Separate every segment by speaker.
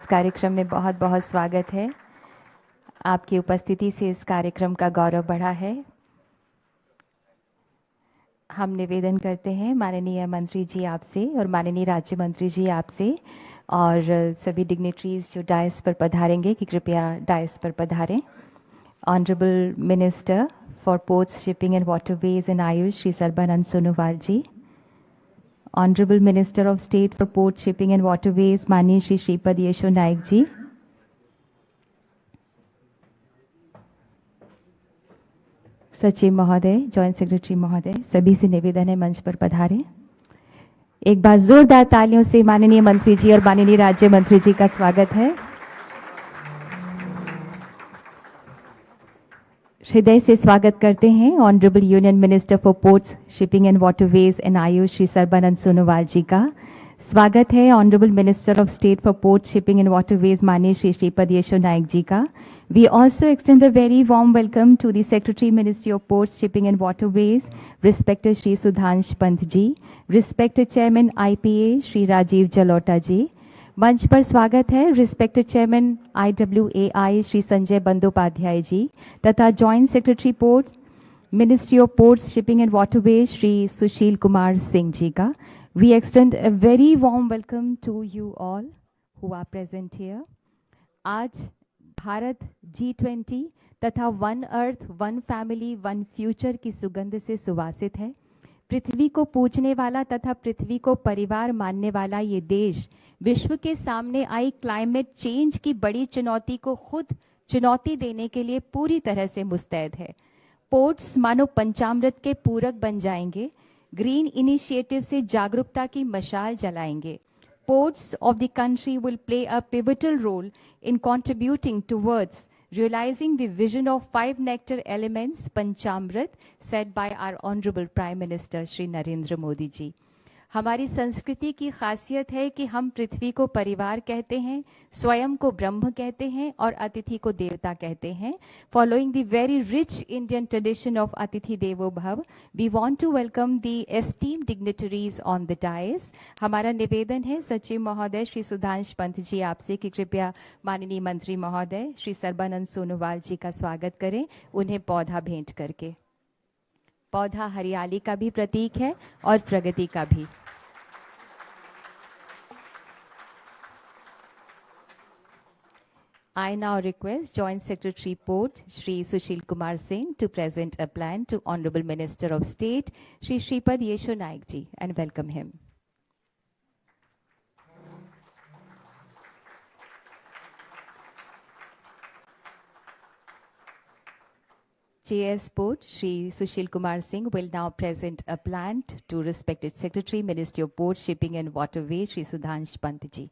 Speaker 1: इस कार्यक्रम में बहुत बहुत स्वागत है। आपकी उपस्थिति से इस कार्यक्रम का गौरव बढ़ा है। हम निवेदन करते हैं माननीय मंत्री जी आपसे और माननीय राज्य मंत्री जी आपसे और सभी डिग्नेटरीज जो डायस पर पधारेंगे कि कृपया डायस पर पधारें। Honourable minister for ports, shipping and waterways and AYUSH Shri Sarbananda Sonowal ji, honourable minister of state for port, shipping and waterways माननीय श्री श्रीपद येशो नाइक जी, सचिव महोदय, जॉइंट सेक्रेटरी महोदय, सभी से निवेदन है मंच पर पधारें। एक बार जोरदार तालियों से माननीय मंत्री जी और माननीय राज्य मंत्री जी का स्वागत है। हृदय से स्वागत करते हैं honourable union minister for ports, shipping and waterways and AYUSH Shri Sarbananda Sonowal ji का। स्वागत है honourable minister of state for port, shipping and waterways माननीय श्री श्रीपद येशो नाइक जी का। We also extend a very warm welcome to the Secretary Ministry of Ports, Shipping and Waterways, respected Shri Sudhansh Pant ji, respected Chairman IPA Shri Rajiv Jalota ji। मंच पर स्वागत है respected chairman IWAI Shri Sanjay Bandyopadhyay ji तथा joint secretary port, ministry of ports, shipping and waterways Shri Sushil Kumar Singh ji का। We extend a very warm welcome to you all who are present here. आज Bharat G20 तथा one earth, one family, one future की सुगंध से सुवासित है। पृथ्वी को पूजने वाला तथा पृथ्वी को परिवार मानने वाला ये देश विश्व के सामने आई क्लाइमेट चेंज की बड़ी चुनौती को खुद चुनौती देने के लिए पूरी तरह से मुस्तैद है। पोर्ट्स मानो पंचामृत के पूरक बन जाएंगे, ग्रीन इनिशिएटिव से जागरूकता की मशाल जलाएंगे। Ports of the country will play a pivotal role in contributing towards realizing the vision of 5 nectar elements, Panchamrit, said by our Honorable Prime Minister Shri Narendra Modi ji। हमारी संस्कृति की खासियत है कि हम पृथ्वी को परिवार कहते हैं, स्वयं को ब्रह्म कहते हैं और अतिथि को देवता कहते हैं। Following the very rich Indian tradition of अतिथि देवो भव, we want to welcome the esteem dignitaries on the dais. हमारा निवेदन है सचिव महोदय श्री सुधांश पंत जी आपसे कि कृपया माननीय मंत्री महोदय श्री सर्बानंद सोनोवाल जी का स्वागत करें, उन्हें पौधा भेंट करके। पौधा हरियाली का भी प्रतीक है और प्रगति का भी। I now request Joint Secretary Port Shri Sushil Kumar Singh to present a plan to Honorable Minister of State Shri Shripad Yesho Naik ji and welcome him. JS Port Shri Sushil Kumar Singh will now present a plan to respected Secretary Ministry of Port, Shipping and Waterways Shri Sudhansh Pant ji.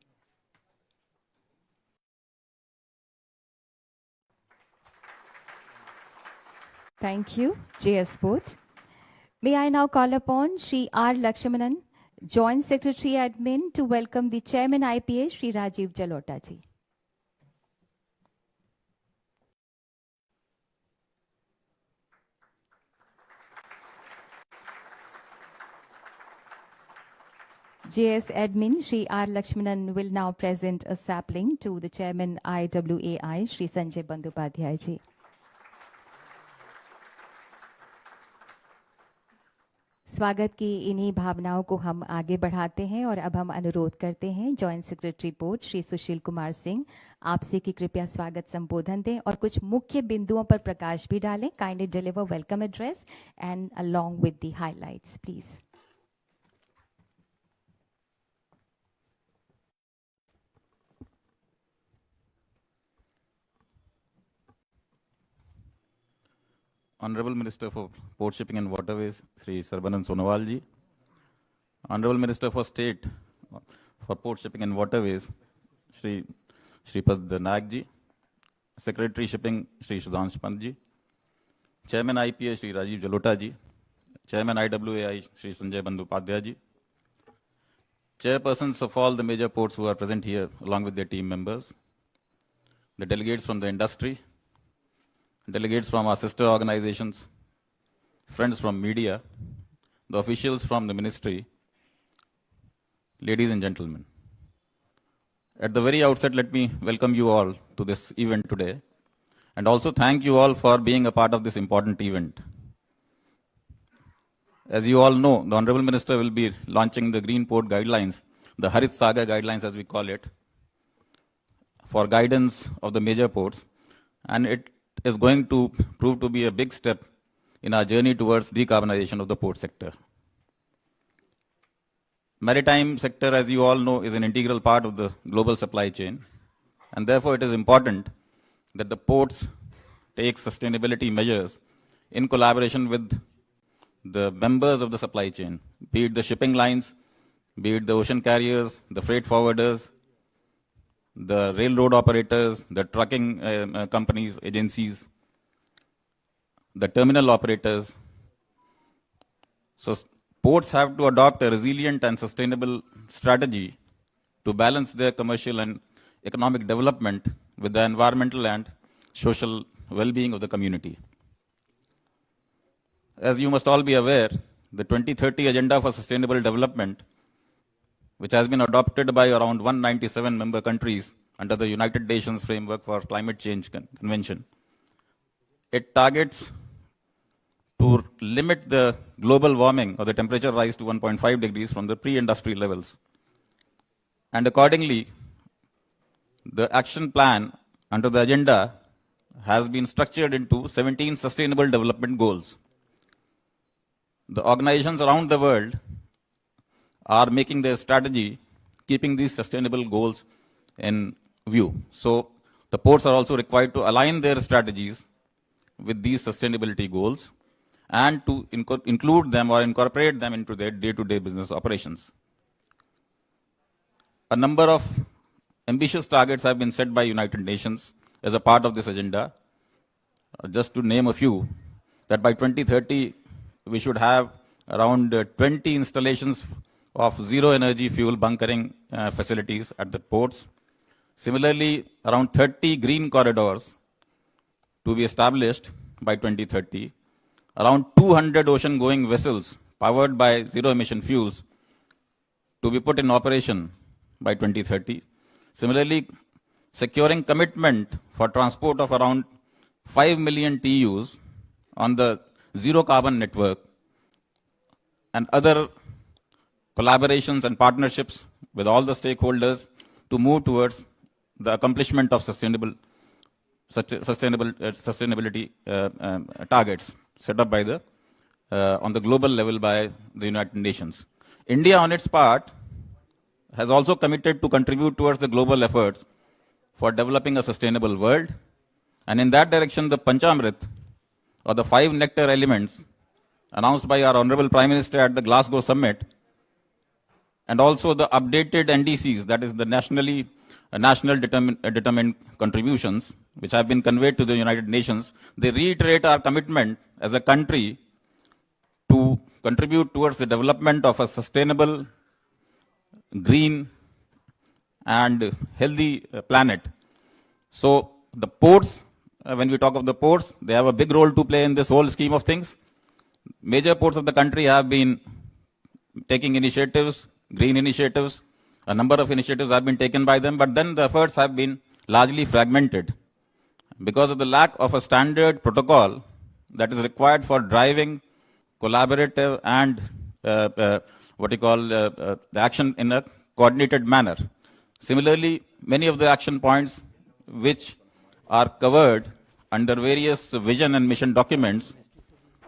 Speaker 1: Thank you, JS Port. May I now call upon Shri R. Lakshmanan, Joint Secretary Admin, to welcome the Chairman IPA, Shri Rajiv Jalota ji. JS Admin, Shri R. Lakshmanan will now present a sapling to the Chairman IWAI, Shri Sanjay Bandopadhyay ji. स्वागत की इन्हीं भावनाओं को हम आगे बढ़ाते हैं और अब हम अनुरोध करते हैं joint secretary port Shri Sushil Kumar Singh आपसे कि कृपया स्वागत संबोधन दें और कुछ मुख्य बिंदुओं पर प्रकाश भी डालें। Kindly deliver welcome address and along with the highlights please.
Speaker 2: Honorable Minister for Port, Shipping and Waterways, Shri Sarbanand Sonowal ji. Honorable Minister for State for Port, Shipping and Waterways, Shri Shripad Naik ji. Secretary Shipping, Shri Sudhansh Pant ji. Chairman IPA, Shri Rajiv Jalota ji. Chairman IWAI, Shri Sanjay Bandopadhyay ji. Chairpersons of all the major ports who are present here, along with their team members. The delegates from the industry. Delegates from our sister organizations, friends from media, the officials from the ministry, ladies and gentlemen. At the very outset, let me welcome you all to this event today, and also thank you all for being a part of this important event. As you all know, the Honorable Minister will be launching the Green Port Guidelines, the Harit Sagar Guidelines as we call it, for guidance of the major ports, and it is going to prove to be a big step in our journey towards decarbonization of the port sector. Maritime sector, as you all know, is an integral part of the global supply chain, and therefore it is important that the ports take sustainability measures in collaboration with the members of the supply chain, be it the shipping lines, be it the ocean carriers, the freight forwarders, the railroad operators, the trucking companies, agencies, the terminal operators. So ports have to adopt a resilient and sustainable strategy to balance their commercial and economic development with the environmental and social well-being of the community. As you must all be aware, the 2030 Agenda for Sustainable Development, which has been adopted by around 197 member countries under the United Nations Framework for Climate Change Convention, it targets to limit the global warming or the temperature rise to 1.5 degrees from the pre-industrial levels. And accordingly, the action plan under the agenda has been structured into 17 sustainable development goals. The organizations around the world are making their strategy, keeping these sustainable goals in view. So the ports are also required to align their strategies with these sustainability goals and to include them or incorporate them into their day-to-day business operations. A number of ambitious targets have been set by United Nations as a part of this agenda. Just to name a few, that by 2030, we should have around 20 installations of zero energy fuel bunkering facilities at the ports. Similarly, around 30 green corridors to be established by 2030. Around 200 ocean-going vessels powered by zero-emission fuels to be put in operation by 2030. Similarly, securing commitment for transport of around 5 million TEUs on the zero carbon network and other collaborations and partnerships with all the stakeholders to move towards the accomplishment of sustainability targets set up by on the global level by the United Nations. India, on its part, has also committed to contribute towards the global efforts for developing a sustainable world. And in that direction, the Panchamrit, or the 5 nectar elements announced by our Honorable Prime Minister at the Glasgow Summit, and also the updated NDCs, that is the national determined contributions, which have been conveyed to the United Nations, they reiterate our commitment as a country to contribute towards the development of a sustainable, green, and healthy planet. So the ports, when we talk of the ports, they have a big role to play in this whole scheme of things. Major ports of the country have been taking initiatives, green initiatives. A number of initiatives have been taken by them, but then the efforts have been largely fragmented because of the lack of a standard protocol that is required for driving collaborative and the action in a coordinated manner. Similarly, many of the action points which are covered under various vision and mission documents,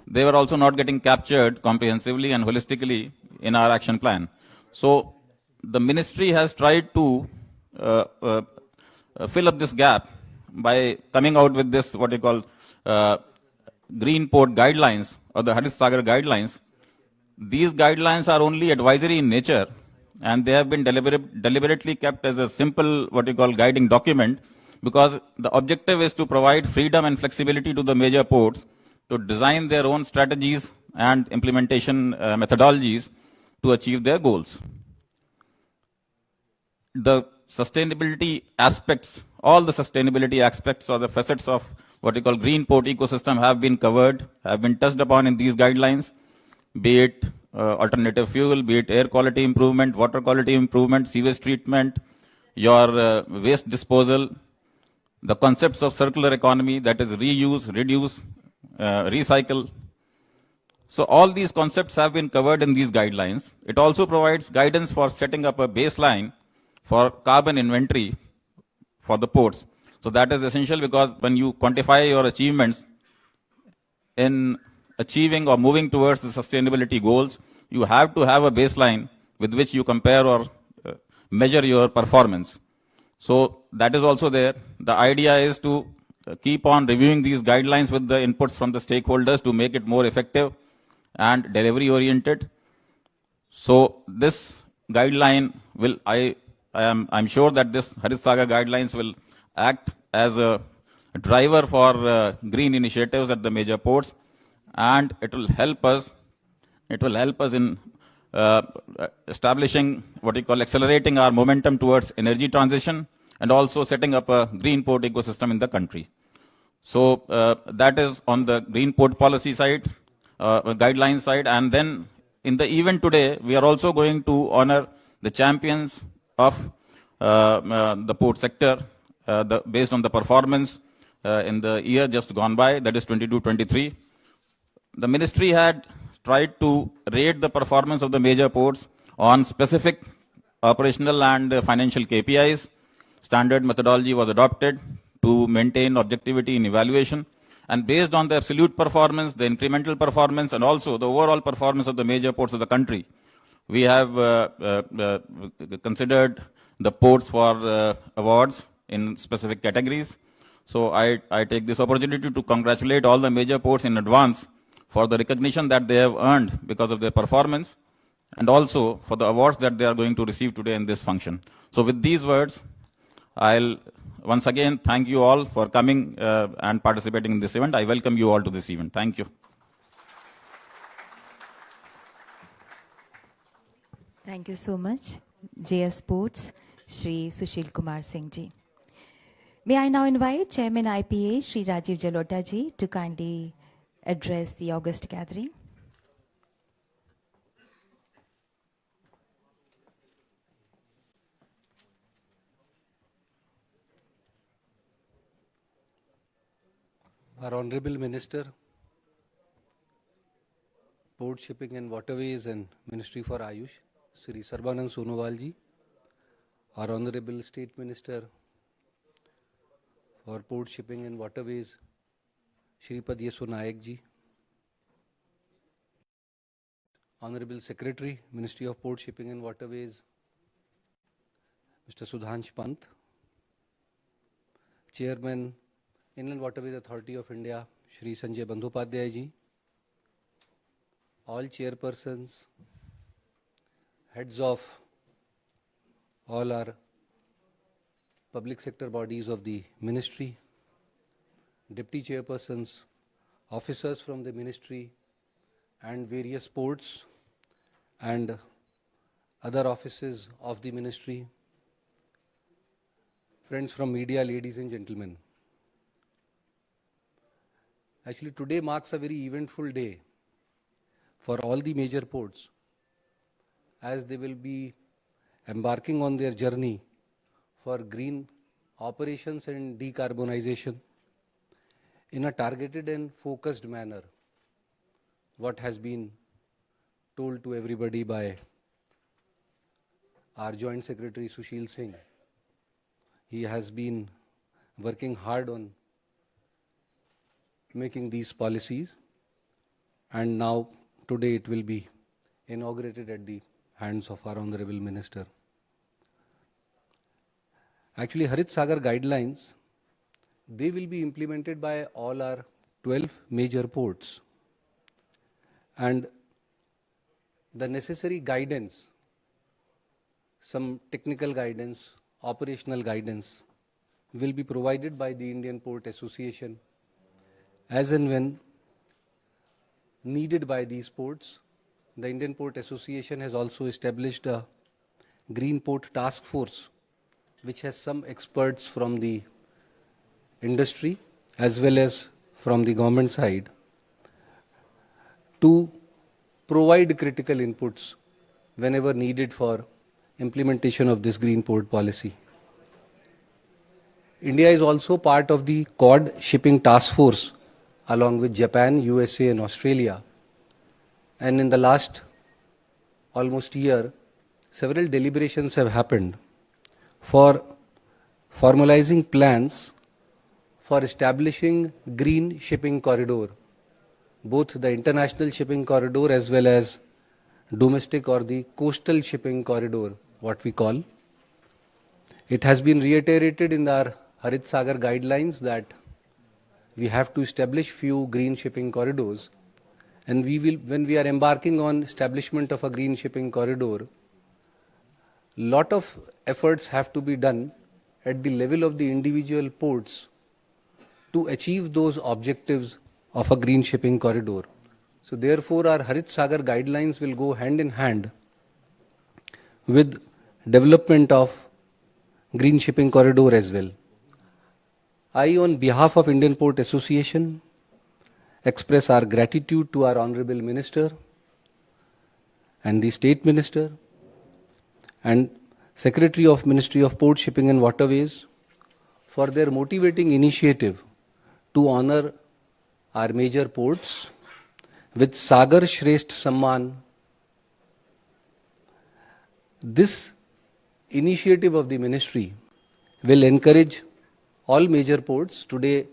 Speaker 2: they were also not getting captured comprehensively and holistically in our action plan. So the ministry has tried to fill up this gap by coming out with this Green Port Guidelines or the Harit Sagar Guidelines. These guidelines are only advisory in nature, and they have been deliberately kept as a simple guiding document, because the objective is to provide freedom and flexibility to the major ports to design their own strategies and implementation methodologies to achieve their goals. The sustainability aspects, all the sustainability aspects or the facets of green port ecosystem have been covered, have been touched upon in these guidelines, be it alternative fuel, be it air quality improvement, water quality improvement, sewage treatment, your waste disposal, the concepts of circular economy, that is reuse, reduce, recycle. So all these concepts have been covered in these guidelines. It also provides guidance for setting up a baseline for carbon inventory for the ports. So that is essential because when you quantify your achievements in achieving or moving towards the sustainability goals, you have to have a baseline with which you compare or measure your performance. So that is also there. The idea is to keep on reviewing these guidelines with the inputs from the stakeholders to make it more effective and delivery oriented. So this guideline will, I'm sure that this Harit Sagar guidelines will act as a driver for green initiatives at the major ports, and it will help us in establishing what we call accelerating our momentum towards energy transition and also setting up a green port ecosystem in the country. So that is on the green port policy side, guideline side. And then in the event today, we are also going to honor the champions of the port sector based on the performance in the year just gone by, that is 22-23. The ministry had tried to rate the performance of the major ports on specific operational and financial KPIs. Standard methodology was adopted to maintain objectivity in evaluation. And based on the absolute performance, the incremental performance, and also the overall performance of the major ports of the country, we have considered the ports for awards in specific categories. So I take this opportunity to congratulate all the major ports in advance for the recognition that they have earned because of their performance, and also for the awards that they are going to receive today in this function. So with these words, I'll once again thank you all for coming and participating in this event. I welcome you all to this event. Thank you.
Speaker 1: Thank you so much, JS Sports, Shri Sushil Kumar Singh ji. May I now invite Chairman IPA, Shri Rajiv Jalota ji, to kindly address the August gathering.
Speaker 3: Our Honorable Minister, Port Shipping and Waterways and Ministry for Ayush, Sri Sarbanand Sonowal ji, our Honorable State Minister for Port Shipping and Waterways, Shripad Yeso Nayak ji, Honorable Secretary, Ministry of Port Shipping and Waterways, Mr. Sudhansh Pant, Chairman, Inland Waterways Authority of India, Shri Sanjay Bandhopadhyay ji, all chairpersons, heads of all our public sector bodies of the ministry, deputy chairpersons, officers from the ministry and various ports and other offices of the ministry, friends from media, ladies and gentlemen. Actually, today marks a very eventful day for all the major ports, as they will be embarking on their journey for green operations and decarbonization in a targeted and focused manner. What has been told to everybody by our Joint Secretary Sushil Singh. He has been working hard on making these policies, and now today it will be inaugurated at the hands of our Honorable Minister. Actually, Harit Sagar guidelines, they will be implemented by all our 12 major ports, and the necessary guidance, some technical guidance, operational guidance will be provided by the Indian Port Association as and when needed by these ports. The Indian Port Association has also established a Green Port Task Force, which has some experts from the industry as well as from the government side to provide critical inputs whenever needed for implementation of this Green Port policy. India is also part of the Quad Shipping Task Force along with Japan, USA and Australia. And in the last almost year, several deliberations have happened for formalizing plans for establishing green shipping corridor, both the international shipping corridor as well as domestic or the coastal shipping corridor, what we call. It has been reiterated in our Harit Sagar guidelines that we have to establish few green shipping corridors, and we will, when we are embarking on establishment of a green shipping corridor, lot of efforts have to be done at the level of the individual ports to achieve those objectives of a green shipping corridor. So therefore our Harit Sagar guidelines will go hand in hand with development of green shipping corridor as well. I, on behalf of Indian Port Association, express our gratitude to our Honorable Minister and the State Minister and Secretary of Ministry of Port, Shipping and Waterways for their motivating initiative to honor our major ports with Sagar Shresth Samman. This initiative of the ministry will encourage all major ports. Today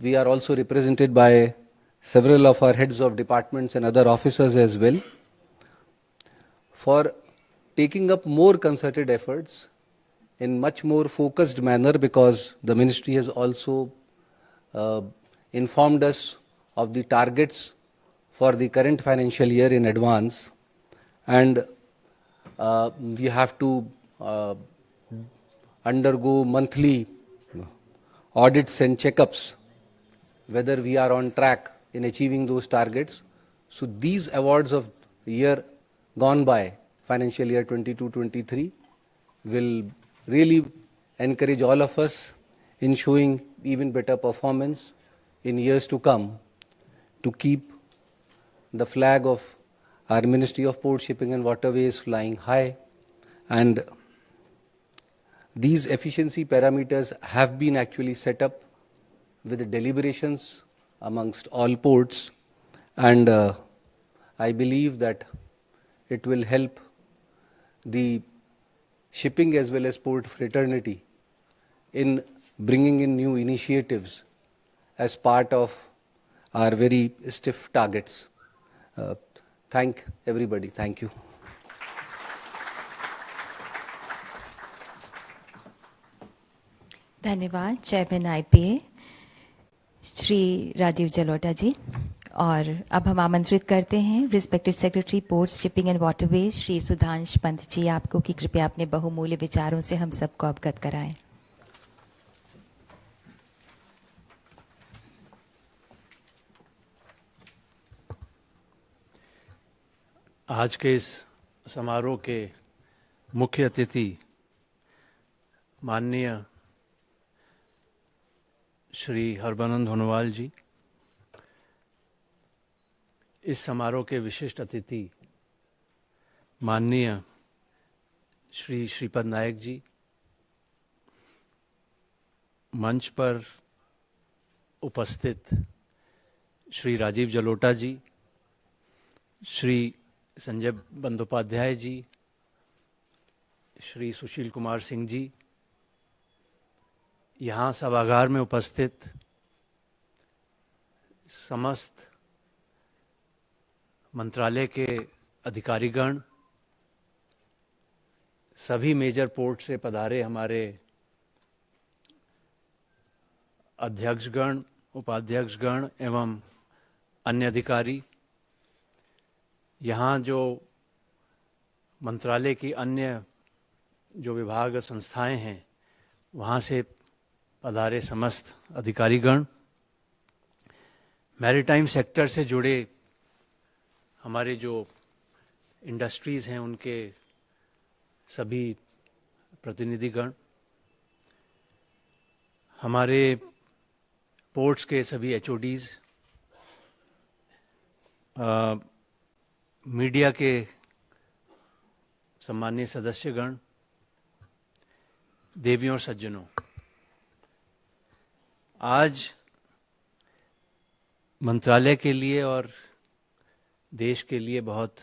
Speaker 3: we are also represented by several of our heads of departments and other officers as well, for taking up more concerted efforts in much more focused manner, because the ministry has also informed us of the targets for the current financial year in advance, and we have to undergo monthly audits and checkups whether we are on track in achieving those targets. So these awards of year gone by, financial year 22-23, will really encourage all of us in showing even better performance in years to come, to keep the flag of our Ministry of Port, Shipping and Waterways flying high. And these efficiency parameters have been actually set up with the deliberations amongst all ports, and I believe that it will help the shipping as well as port fraternity in bringing in new initiatives as part of our very stiff targets. Thank everybody. Thank you.
Speaker 1: धन्यवाद chairman IPA Shri Rajeev Jalota ji. और अब हम आमंत्रित करते हैं respected secretary ports shipping and waterways Shri Sudhansh Pant ji आपको कि कृपया अपने बहुमूल्य विचारों से हम सबको अवगत कराएं।
Speaker 4: आज के इस समारोह के मुख्य अतिथि माननीय श्री हरबनंद होनवाल जी, इस समारोह के विशिष्ट अतिथि माननीय श्री श्रीपद नायक जी, मंच पर उपस्थित श्री राजीव जलोटा जी, श्री संजय बंदोपाध्याय जी, श्री सुशील कुमार सिंह जी, यहाँ सभागार में उपस्थित समस्त मंत्रालय के अधिकारीगण, सभी मेजर पोर्ट से पधारे हमारे अध्यक्षगण, उपाध्यक्षगण एवं अन्य अधिकारी, यहाँ जो मंत्रालय की अन्य जो विभाग संस्थाएं हैं वहाँ से पधारे समस्त अधिकारीगण, मैरीटाइम सेक्टर से जुड़े हमारे जो इंडस्ट्रीज़ हैं उनके सभी प्रतिनिधिगण, हमारे पोर्ट्स के सभी एचओडीज़, मीडिया के सम्मानीय सदस्यगण, देवियों और सज्जनों, आज मंत्रालय के लिए और देश के लिए बहुत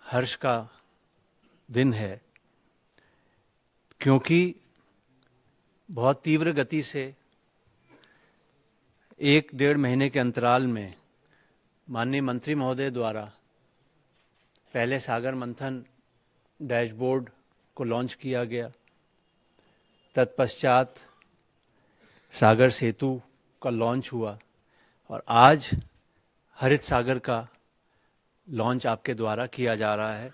Speaker 4: हर्ष का दिन है, क्योंकि बहुत तीव्र गति से 1-1.5 महीने के अंतराल में माननीय मंत्री महोदय द्वारा पहले सागर मंथन डैशबोर्ड को लॉन्च किया गया, तत्पश्चात सागर सेतु का लॉन्च हुआ और आज हरित सागर का लॉन्च आपके द्वारा किया जा रहा है।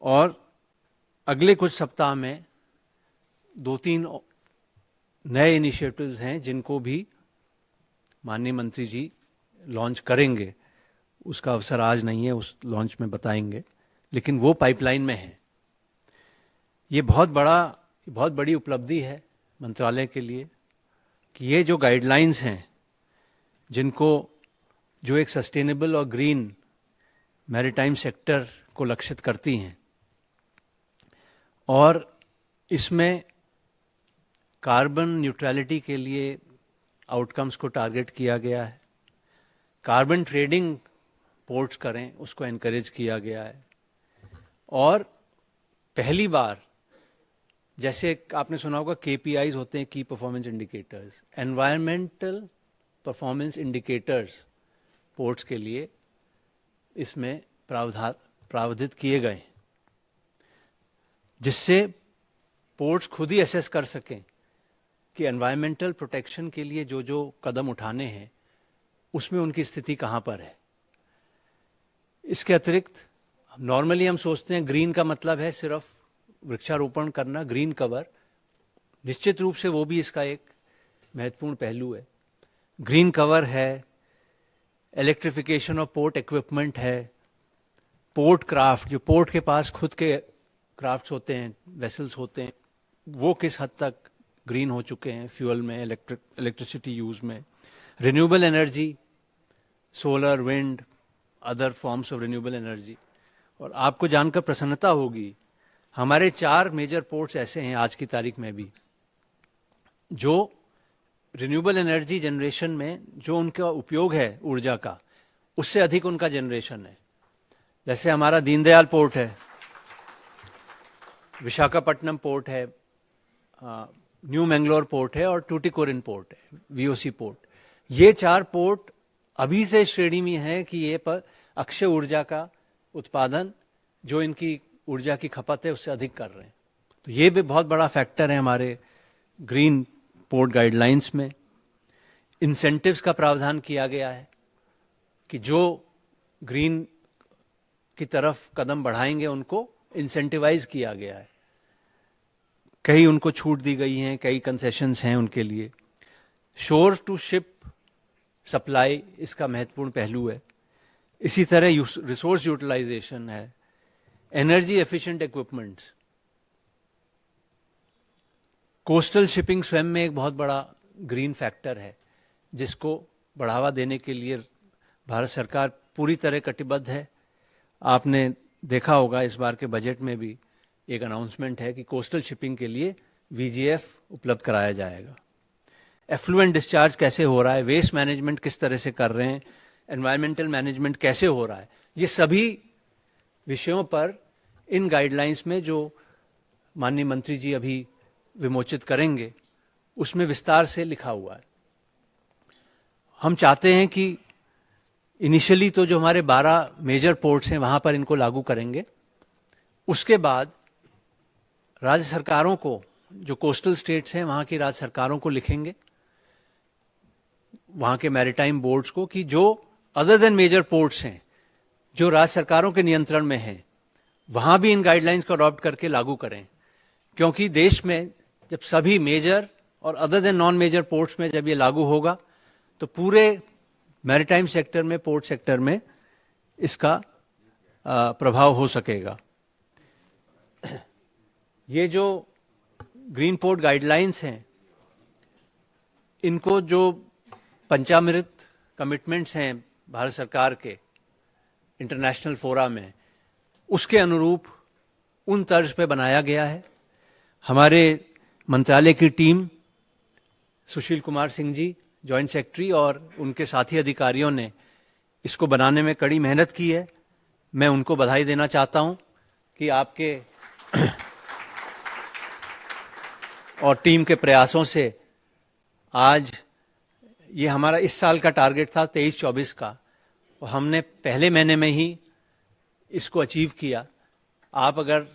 Speaker 4: और अगले कुछ सप्ताह में 2-3 नए इनिशिएटिव्स हैं जिनको भी माननीय मंत्री जी लॉन्च करेंगे। उसका अवसर आज नहीं है, उस लॉन्च में बताएंगे, लेकिन वो पाइपलाइन में है। ये बहुत बड़ी उपलब्धि है मंत्रालय के लिए कि ये जो गाइडलाइंस हैं जो एक सस्टेनेबल और ग्रीन मैरीटाइम सेक्टर को लक्षित करती हैं, और इसमें कार्बन न्यूट्रलिटी के लिए आउटकम्स को टारगेट किया गया है। कार्बन ट्रेडिंग पोर्ट्स करें उसको एनकरेज किया गया है। और पहली बार, जैसे आपने सुना होगा KPIs होते हैं, की performance indicators, environmental performance indicators ports के लिए इसमें प्रावधानित किए गए हैं, जिससे पोर्ट्स खुद ही असेस कर सकें कि एनवायरमेंटल प्रोटेक्शन के लिए जो जो कदम उठाने हैं उसमें उनकी स्थिति कहाँ पर है। इसके अतिरिक्त नॉर्मली हम सोचते हैं ग्रीन का मतलब है सिर्फ वृक्षारोपण करना, ग्रीन कवर। निश्चित रूप से वो भी इसका एक महत्वपूर्ण पहलू है। ग्रीन कवर है, इलेक्ट्रिफिकेशन ऑफ पोर्ट इक्विपमेंट है, पोर्ट क्राफ्ट, जो पोर्ट के पास खुद के क्राफ्ट्स होते हैं, वेसल्स होते हैं, वो किस हद तक ग्रीन हो चुके हैं फ्यूल में, इलेक्ट्रिसिटी यूज में, renewable energy, solar, wind, other forms of renewable energy. और आपको जानकर प्रसन्नता होगी, हमारे 4 मेजर पोर्ट्स ऐसे हैं आज की तारीख में भी जो रिन्यूएबल एनर्जी जनरेशन में जो उनका उपयोग है ऊर्जा का, उससे अधिक उनका जनरेशन है। जैसे हमारा दीनदयाल पोर्ट है, विशाखापट्टनम पोर्ट है, न्यू मैंगलोर पोर्ट है और टूटिकोरिन पोर्ट है, VOC पोर्ट। ये 4 पोर्ट अभी से श्रेणी में है कि ये पर अक्षय ऊर्जा का उत्पादन, जो इनकी ऊर्जा की खपत है, उससे अधिक कर रहे हैं। तो ये भी बहुत बड़ा फैक्टर है हमारे ग्रीन पोर्ट गाइडलाइंस में। इंसेंटिव्स का प्रावधान किया गया है कि जो ग्रीन की तरफ कदम बढ़ाएंगे उनको इंसेंटिवाइज किया गया है। कई उनको छूट दी गई हैं, कई कंसेशंस हैं उनके लिए। शोर टू शिप सप्लाई इसका महत्वपूर्ण पहलू है। इसी तरह रिसोर्स यूटिलाइजेशन है, energy efficient equipments, coastal shipping स्वयं में एक बहुत बड़ा ग्रीन फैक्टर है, जिसको बढ़ावा देने के लिए भारत सरकार पूरी तरह कटिबद्ध है। आपने देखा होगा इस बार के बजट में भी एक अनाउंसमेंट है कि कोस्टल शिपिंग के लिए VGF उपलब्ध कराया जाएगा। एफ्लुएंट डिस्चार्ज कैसे हो रहा है, वेस्ट मैनेजमेंट किस तरह से कर रहे हैं, एनवायरमेंटल मैनेजमेंट कैसे हो रहा है, ये सभी विषयों पर इन गाइडलाइंस में जो माननीय मंत्री जी अभी विमोचित करेंगे उसमें विस्तार से लिखा हुआ है। हम चाहते हैं कि इनिशियली तो जो हमारे 12 मेजर पोर्ट्स हैं वहां पर इनको लागू करेंगे, उसके बाद राज्य सरकारों को, जो कोस्टल स्टेट्स हैं वहां की राज्य सरकारों को लिखेंगे, वहां के मैरीटाइम बोर्ड्स को, कि जो अदर देन मेजर पोर्ट्स हैं जो राज्य सरकारों के नियंत्रण में हैं, वहां भी इन गाइडलाइंस को अडॉप्ट करके लागू करें। क्योंकि देश में जब सभी मेजर और other than non major ports में जब ये लागू होगा तो पूरे मैरीटाइम सेक्टर में, पोर्ट सेक्टर में इसका प्रभाव हो सकेगा। ये जो ग्रीन पोर्ट गाइडलाइंस हैं, इनको जो पंचामृत कमिटमेंट्स हैं भारत सरकार के इंटरनेशनल फोरा में, उसके अनुरूप उन तर्ज पे बनाया गया है। हमारे मंत्रालय की टीम सुशील कुमार सिंह जी जॉइंट सेक्रेटरी और उनके साथी अधिकारियों ने इसको बनाने में कड़ी मेहनत की है। मैं उनको बधाई देना चाहता हूं कि आपके और टीम के प्रयासों से आज ये हमारा इस साल का टारगेट था 23-24 का, और हमने पहले महीने में ही इसको अचीव किया। आप अगर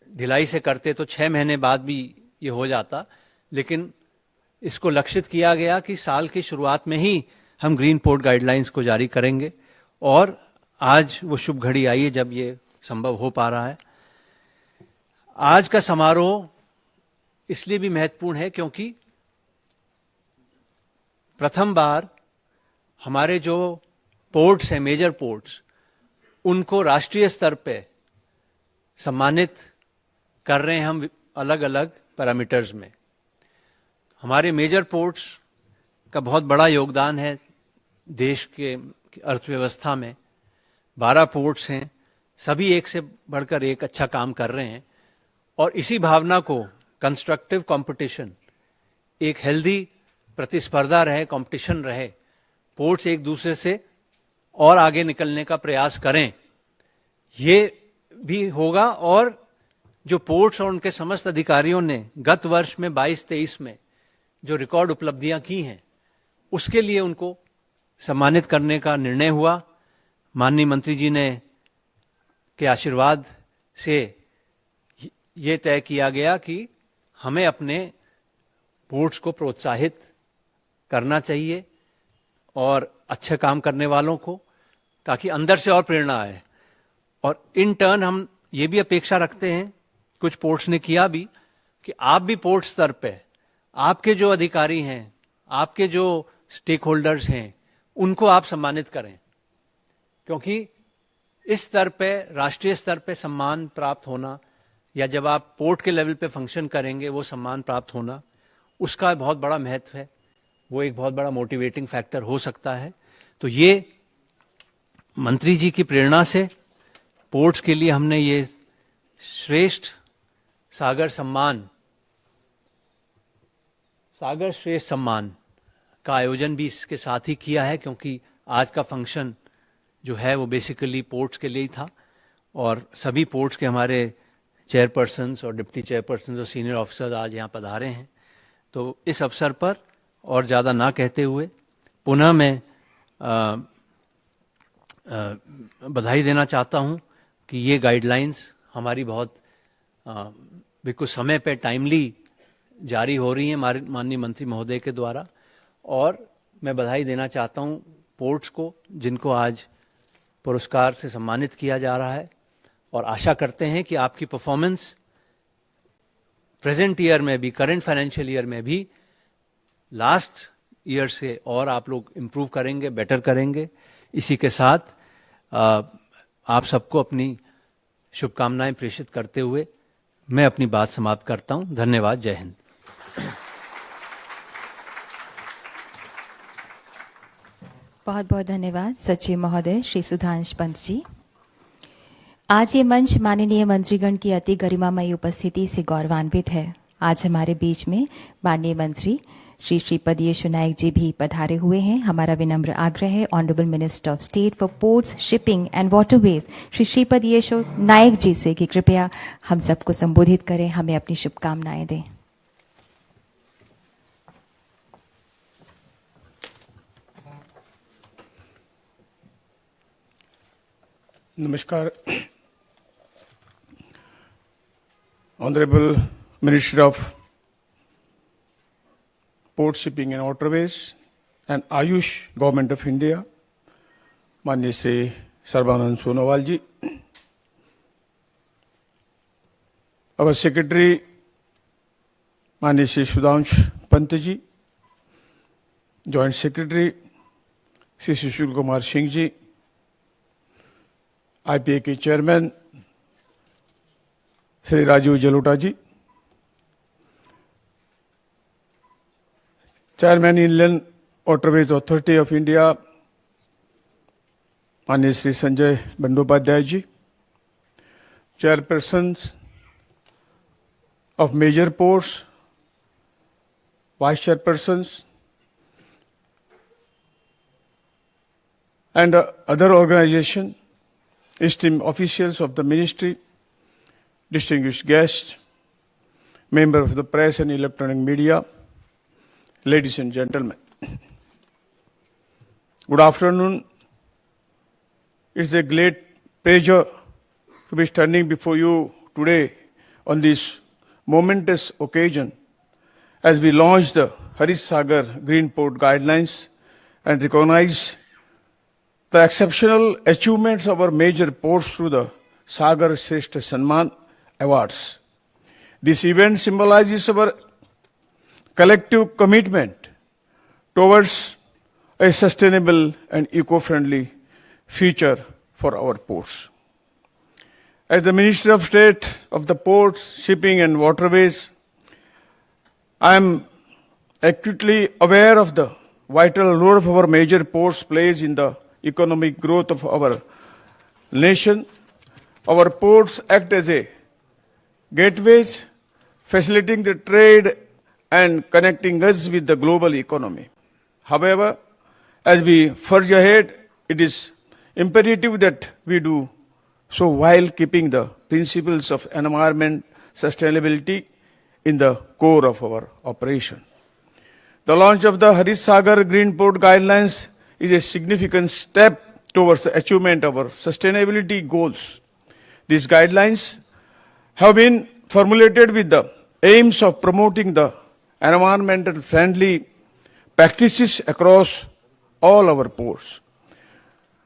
Speaker 4: ढिलाई से करते तो 6 महीने बाद भी ये हो जाता, लेकिन इसको लक्षित किया गया कि साल की शुरुआत में ही हम ग्रीन पोर्ट गाइडलाइंस को जारी करेंगे, और आज वो शुभ घड़ी आई है जब ये संभव हो पा रहा है। आज का समारोह इसलिए भी महत्वपूर्ण है क्योंकि प्रथम बार हमारे जो पोर्ट्स हैं, मेजर पोर्ट्स, उनको राष्ट्रीय स्तर पे सम्मानित कर रहे हैं हम अलग अलग पैरामीटर्स में। हमारे मेजर पोर्ट्स का बहुत बड़ा योगदान है देश के अर्थव्यवस्था में। 12 पोर्ट्स हैं, सभी एक से बढ़कर एक अच्छा काम कर रहे हैं, और इसी भावना को कंस्ट्रक्टिव कंपटीशन, एक हेल्दी प्रतिस्पर्धा रहे, कंपटीशन रहे, पोर्ट्स एक दूसरे से और आगे निकलने का प्रयास करें, ये भी होगा। और जो पोर्ट्स और उनके समस्त अधिकारियों ने गत वर्ष में 22-23 में जो रिकॉर्ड उपलब्धियां की हैं, उसके लिए उनको सम्मानित करने का निर्णय हुआ। माननीय मंत्री जी ने के आशीर्वाद से ये तय किया गया कि हमें अपने पोर्ट्स को प्रोत्साहित करना चाहिए और अच्छे काम करने वालों को, ताकि अंदर से और प्रेरणा आए। और इन टर्न हम ये भी अपेक्षा रखते हैं, कुछ पोर्ट्स ने किया भी, कि आप भी पोर्ट स्तर पे आपके जो अधिकारी हैं, आपके जो स्टेक होल्डर्स हैं, उनको आप सम्मानित करें, क्योंकि इस स्तर पे, राष्ट्रीय स्तर पे सम्मान प्राप्त होना, या जब आप पोर्ट के लेवल पे फंक्शन करेंगे वो सम्मान प्राप्त होना, उसका बहुत बड़ा महत्व है। वो एक बहुत बड़ा मोटिवेटिंग फैक्टर हो सकता है। तो ये मंत्री जी की प्रेरणा से पोर्ट्स के लिए हमने ये श्रेष्ठ सागर श्रेष्ठ सम्मान का आयोजन भी इसके साथ ही किया है, क्योंकि आज का फंक्शन जो है वो बेसिकली पोर्ट्स के लिए ही था, और सभी पोर्ट्स के हमारे चेयरपर्सन्स और डिप्टी चेयरपर्सन्स और सीनियर ऑफिसर्स आज यहाँ पधारे हैं। तो इस अवसर पर और ज़्यादा ना कहते हुए पुनः मैं बधाई देना चाहता हूँ कि ये गाइडलाइंस हमारी बहुत बिल्कुल समय पे टाइमली जारी हो रही हैं माननीय मंत्री महोदय के द्वारा। और मैं बधाई देना चाहता हूँ पोर्ट्स को, जिनको आज पुरस्कार से सम्मानित किया जा रहा है, और आशा करते हैं कि आपकी परफॉर्मेंस प्रेजेंट ईयर में भी, करंट फाइनेंशियल ईयर में भी लास्ट ईयर से और आप लोग इम्प्रूव करेंगे, बेटर करेंगे। इसी के साथ आप सबको अपनी शुभकामनाएं प्रेषित करते हुए मैं अपनी बात समाप्त करता हूं। धन्यवाद। जय हिंद।
Speaker 1: बहुत बहुत धन्यवाद सचिव महोदय श्री सुधांश पंत जी। आज ये मंच माननीय मंत्रीगण की अति गरिमामयी उपस्थिति से गौरवान्वित है। आज हमारे बीच में माननीय मंत्री श्री श्रीपद येशो नायक जी भी पधारे हुए हैं। हमारा विनम्र आग्रह है honourable minister of state for ports, shipping and waterways Shri Shripad Yesso Naik ji से कि कृपया हम सबको संबोधित करें, हमें अपनी शुभकामनाएं दें।
Speaker 5: नमस्कार। Honorable Minister of Port Shipping and Waterways and Ayush Government of India, माननीय श्री सर्बानंद सोनोवाल जी, our Secretary माननीय Shri Sudhansh Pant ji, Joint Secretary Shri Sushil Kumar Singh ji, IPA के chairman Shri Rajeev Jalota ji, chairman inland waterways authority of India माननीय Shri Sanjay Bandyopadhyay ji, chairperson of major ports vice chairpersons, and other organizations, esteemed officials of the ministry, distinguished guests, members of the press and electronic media, ladies and gentlemen. Good afternoon. It's a great pleasure to be standing before you today on this momentous occasion as we launch the Harit Sagar Green Port Guidelines and recognize the exceptional achievements of our major ports through the Sagar Shrestha Samman Awards. This event symbolizes our collective commitment towards a sustainable and eco-friendly future for our ports. As the Minister of State of the Ports, Shipping and Waterways, I am acutely aware of the vital role of our major ports plays in the economic growth of our nation. Our ports act as a gateways, facilitating the trade and connecting us with the global economy. However, as we forge ahead, it is imperative that we do so while keeping the principles of environment sustainability in the core of our operation. The launch of the Harit Sagar Green Port Guidelines is a significant step towards the achievement of our sustainability goals. These guidelines have been formulated with the aims of promoting the environmental friendly practices across all our ports.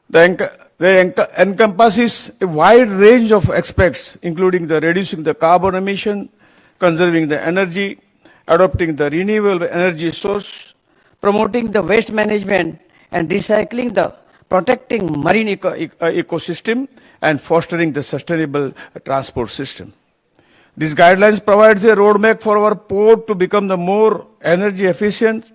Speaker 5: They encompasses a wide range of aspects, including the reducing the carbon emission, conserving the energy, adopting the renewable energy source,
Speaker 6: promoting the waste management and recycling, the protecting marine
Speaker 5: ecosystem, and fostering the sustainable transport system. These guidelines provides a roadmap for our port to become the more energy efficient,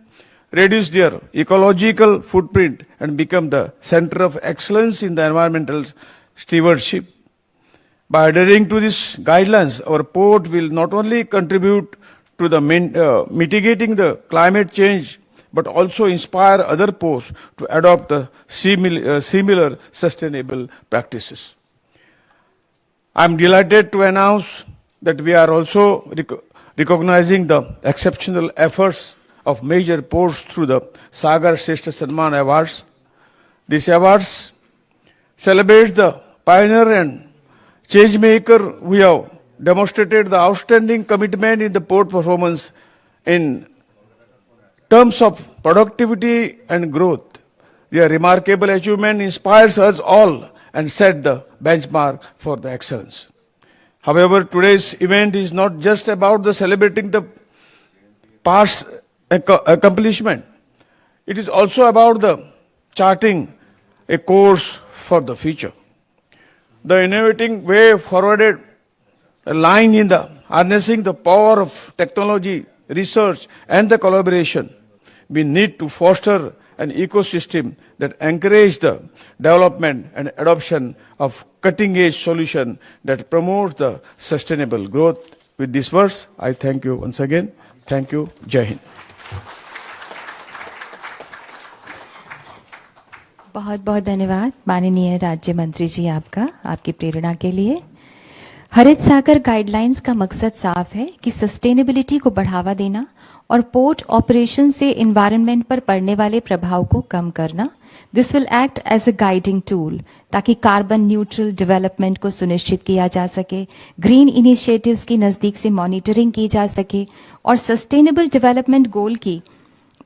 Speaker 5: reduce their ecological footprint, and become the center of excellence in the environmental stewardship. By adhering to these guidelines, our port will not only contribute to the mitigating the climate change, but also inspire other ports to adopt the similar sustainable practices. I am delighted to announce that we are also recognizing the exceptional efforts of major ports through the Sagar Shrestha Samman Awards. These awards celebrate the pioneer and change maker who have demonstrated the outstanding commitment in the port performance in terms of productivity and growth. Their remarkable achievement inspires us all and set the benchmark for the excellence. However, today's event is not just about the celebrating the past accomplishment. It is also about the charting a course for the future. The innovating way forwarded a line in the harnessing the power of technology, research, and the collaboration. We need to foster an ecosystem that encourages the development and adoption of cutting-edge solutions that promote the sustainable growth. With these words, I thank you once again. Thank you. Jai Hind.
Speaker 1: बहुत बहुत धन्यवाद माननीय राज्य मंत्री जी आपका, आपकी प्रेरणा के लिए। हरित सागर गाइडलाइंस का मकसद साफ है कि सस्टेनेबिलिटी को बढ़ावा देना और पोर्ट ऑपरेशन से एनवायरनमेंट पर पड़ने वाले प्रभाव को कम करना। This will act as a guiding tool ताकि कार्बन न्यूट्रल डेवलपमेंट को सुनिश्चित किया जा सके, ग्रीन इनिशिएटिव्स की नज़दीक से मॉनिटरिंग की जा सके और सस्टेनेबल डेवलपमेंट गोल की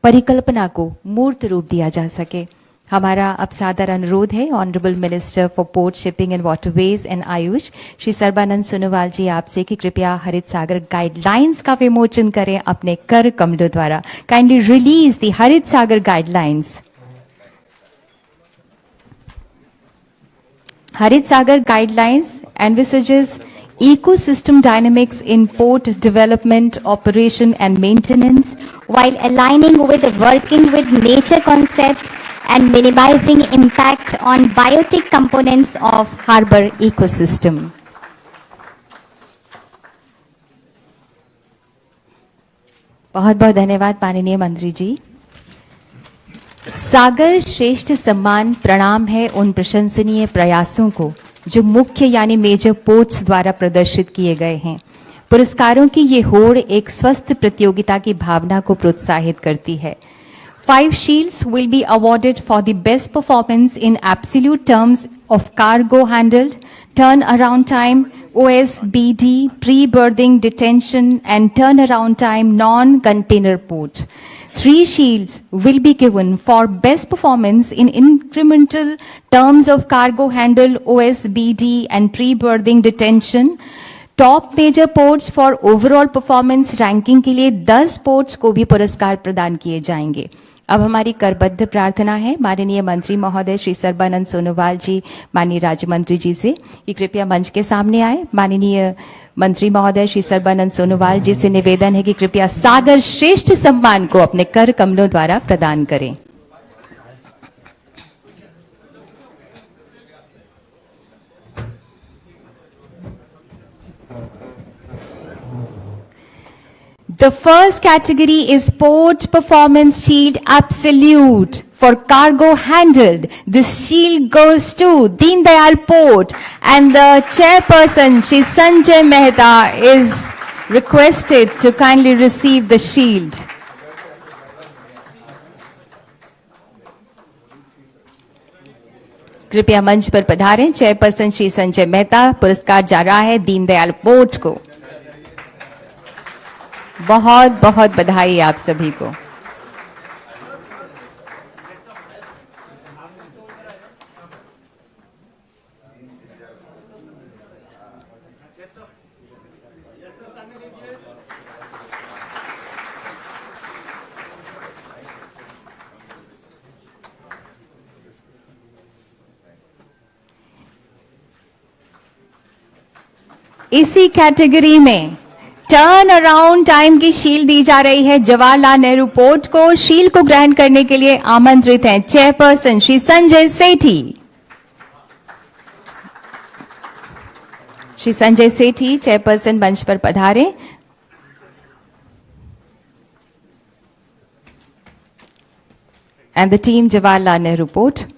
Speaker 1: परिकल्पना को मूर्त रूप दिया जा सके। हमारा अब सादर अनुरोध है honourable minister for port shipping and waterways and AYUSH Shri Sarbananda Sonowal ji आपसे कि कृपया हरित सागर गाइडलाइंस का विमोचन करें अपने कर कमलों द्वारा। काइंडली रिलीज द हरित सागर guidelines. Harit Sagar guidelines envisages ecosystem dynamics in port development, operation and maintenance while aligning with working with nature concept and minimizing impact on biotic components of harbor ecosystem. बहुत बहुत धन्यवाद माननीय मंत्री जी। सागर श्रेष्ठ सम्मान प्रणाम है उन प्रशंसनीय प्रयासों को जो मुख्य यानी मेजर पोर्ट्स द्वारा प्रदर्शित किए गए हैं। पुरस्कारों की ये होड़ एक स्वस्थ प्रतियोगिता की भावना को प्रोत्साहित करती है। 5 shields will be awarded for the best performance in absolute terms of cargo handled, turnaround time, OSBD, pre-berthing detention, and turnaround time non-container port. 3 shields will be given for best performance in incremental terms of cargo handled, OSBD, and pre-berthing detention. Top major ports for overall performance ranking के लिए 10 ports को भी पुरस्कार प्रदान किए जाएंगे। अब हमारी करबद्ध प्रार्थना है माननीय मंत्री महोदय श्री सर्बानंद सोनोवाल जी, माननीय राज्य मंत्री जी से कि कृपया मंच के सामने आए। माननीय मंत्री महोदय श्री सर्बानंद सोनोवाल जी से निवेदन है कि कृपया सागर श्रेष्ठ सम्मान को अपने कर कमलों द्वारा प्रदान करें। The first category is Port Performance Shield Absolute for cargo handled. This shield goes to Deen Dayal Port, and the chairperson, Shri Sanjay Mehta, is requested to kindly receive the shield. कृपया मंच पर पधारें। Chairperson Shri Sanjay Mehta, पुरस्कार जा रहा है Deen Dayal port को। बहुत बहुत बधाई आप सभी को। इसी कैटेगरी में टर्न अराउंड टाइम की शील्ड दी जा रही है जवाहरलाल नेहरू पोर्ट को। शील्ड को ग्रहण करने के लिए आमंत्रित हैं चेयरपर्सन श्री संजय सेठी। श्री संजय सेठी चेयरपर्सन मंच पर पधारे। And the team Jawaharlal Nehru port.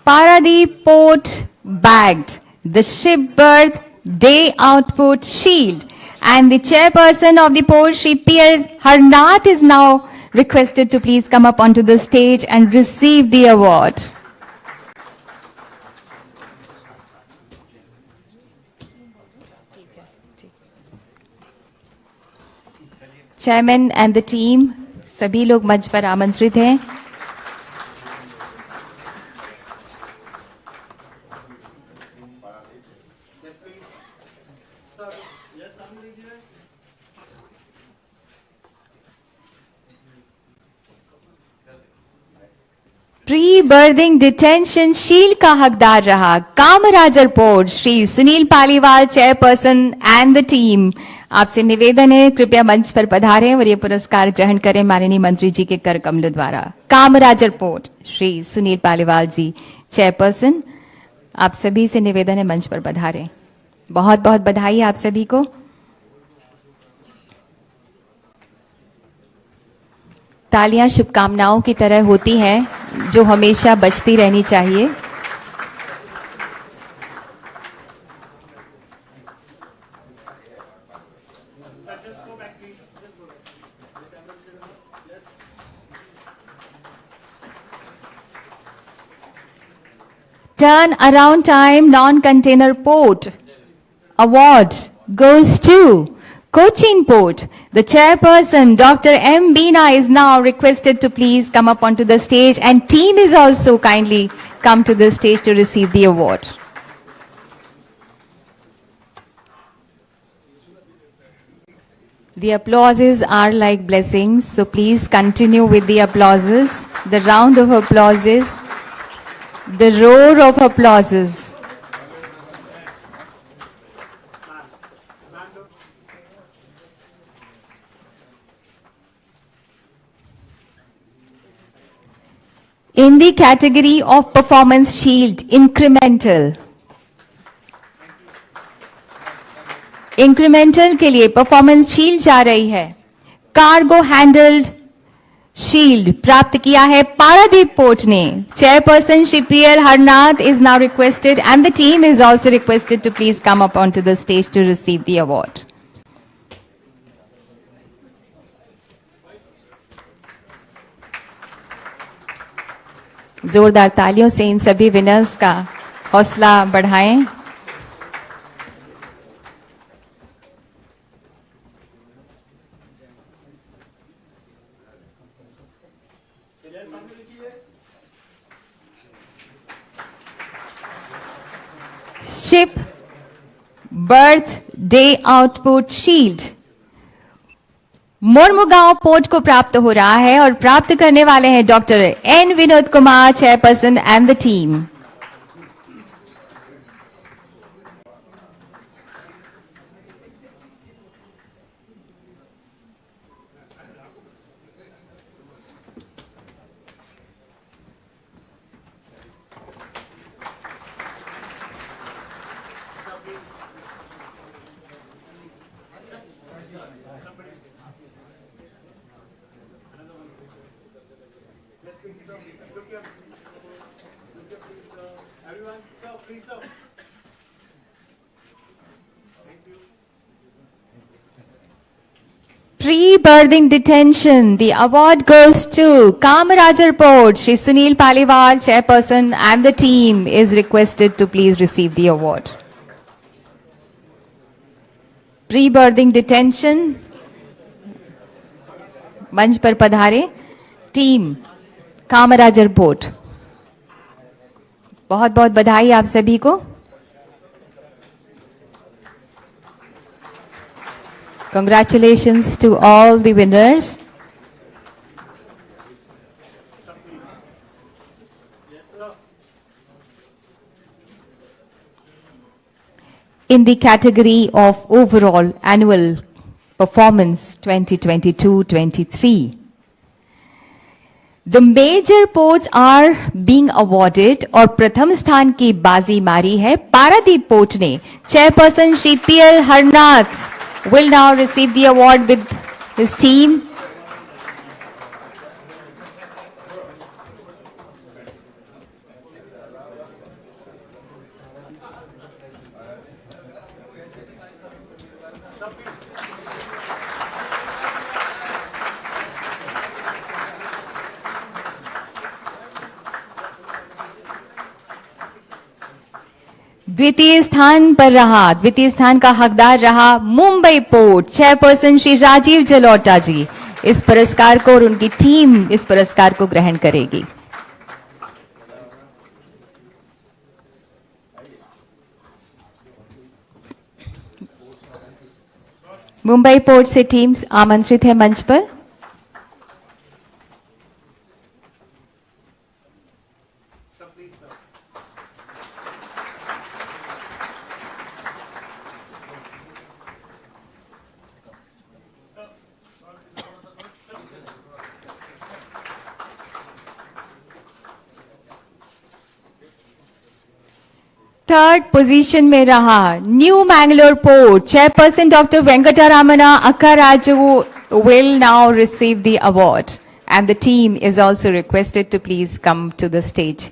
Speaker 1: Paradeep Port bagged the ship berth day output shield, and the chairperson of the port, Shri P.S. Harnath, is now requested to please come up onto the stage and receive the award. Chairman and the team, सभी लोग मंच पर आमंत्रित हैं। Pre berthing detention shield का हकदार रहा Kamarajar port Shri Sunil Paliwal, chairperson and the team. आपसे निवेदन है कृपया मंच पर पधारें और ये पुरस्कार ग्रहण करें माननीय मंत्री जी के कर कमलों द्वारा। कामराजर पोर्ट श्री सुनील पालीवाल जी, चेयरपर्सन, आप सभी से निवेदन है मंच पर पधारें। बहुत बहुत बधाई आप सभी को। तालियां शुभकामनाओं की तरह होती हैं जो हमेशा बजती रहनी चाहिए। Turn around time non-container port award goes to Cochin Port. The chairperson, Dr. M. Beena, is now requested to please come up onto the stage, and team is also kindly come to the stage to receive the award. The applauses are like blessings, so please continue with the applauses, the round of applauses, the roar of applauses. In the category of Performance Shield, incremental. Incremental के लिए performance shield जा रही है। Cargo handled shield प्राप्त किया है Paradip port ने। Chairperson Shri PL Harnath is now requested and the team is also requested to please come up on to the stage to receive the award. जोरदार तालियों से इन सभी विनर्स का हौसला बढ़ाएं। Ship berth day output shield Mormugao port को प्राप्त हो रहा है और प्राप्त करने वाले हैं doctor N Vinod Kumar, chairperson and the team. Pre-birthing detention. The award goes to Kamarajar Port. Shri Sunil Paliwal, chairperson, and the team is requested to please receive the award. Pre-birthing detention. मंच पर पधारे टीम कामराजर पोर्ट। बहुत बहुत बधाई आप सभी को। Congratulations to all the winners. In the category of overall annual performance 2022-23, the major ports are being awarded और प्रथम स्थान की बाजी मारी है पारादीप पोर्ट ने। Chairperson Shri PL Harnath will now receive the award with his team. द्वितीय स्थान पर रहा, द्वितीय स्थान का हकदार रहा मुंबई पोर्ट। चेयरपर्सन श्री राजीव जलोटा जी इस पुरस्कार को और उनकी टीम इस पुरस्कार को ग्रहण करेगी। मुंबई पोर्ट से टीम्स आमंत्रित है मंच पर। थर्ड पोजीशन में रहा new Mangalore port. Chairperson doctor Venkataramana Akkaraju will now receive the award and the team is also requested to please come to the stage.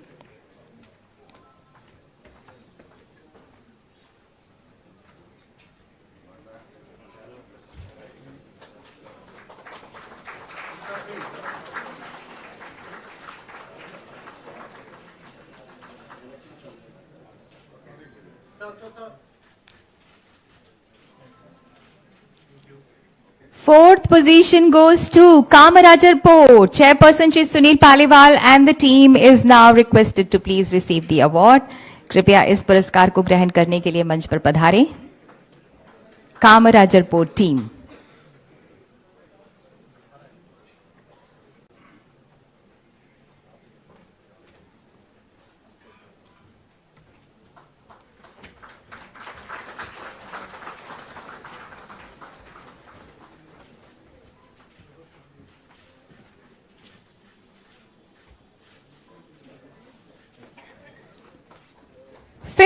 Speaker 1: Fourth position goes to Kamarajar Port. Chairperson Shri Sunil Paliwal and the team is now requested to please receive the award. कृपया इस पुरस्कार को ग्रहण करने के लिए मंच पर पधारें। Kamarajar port team.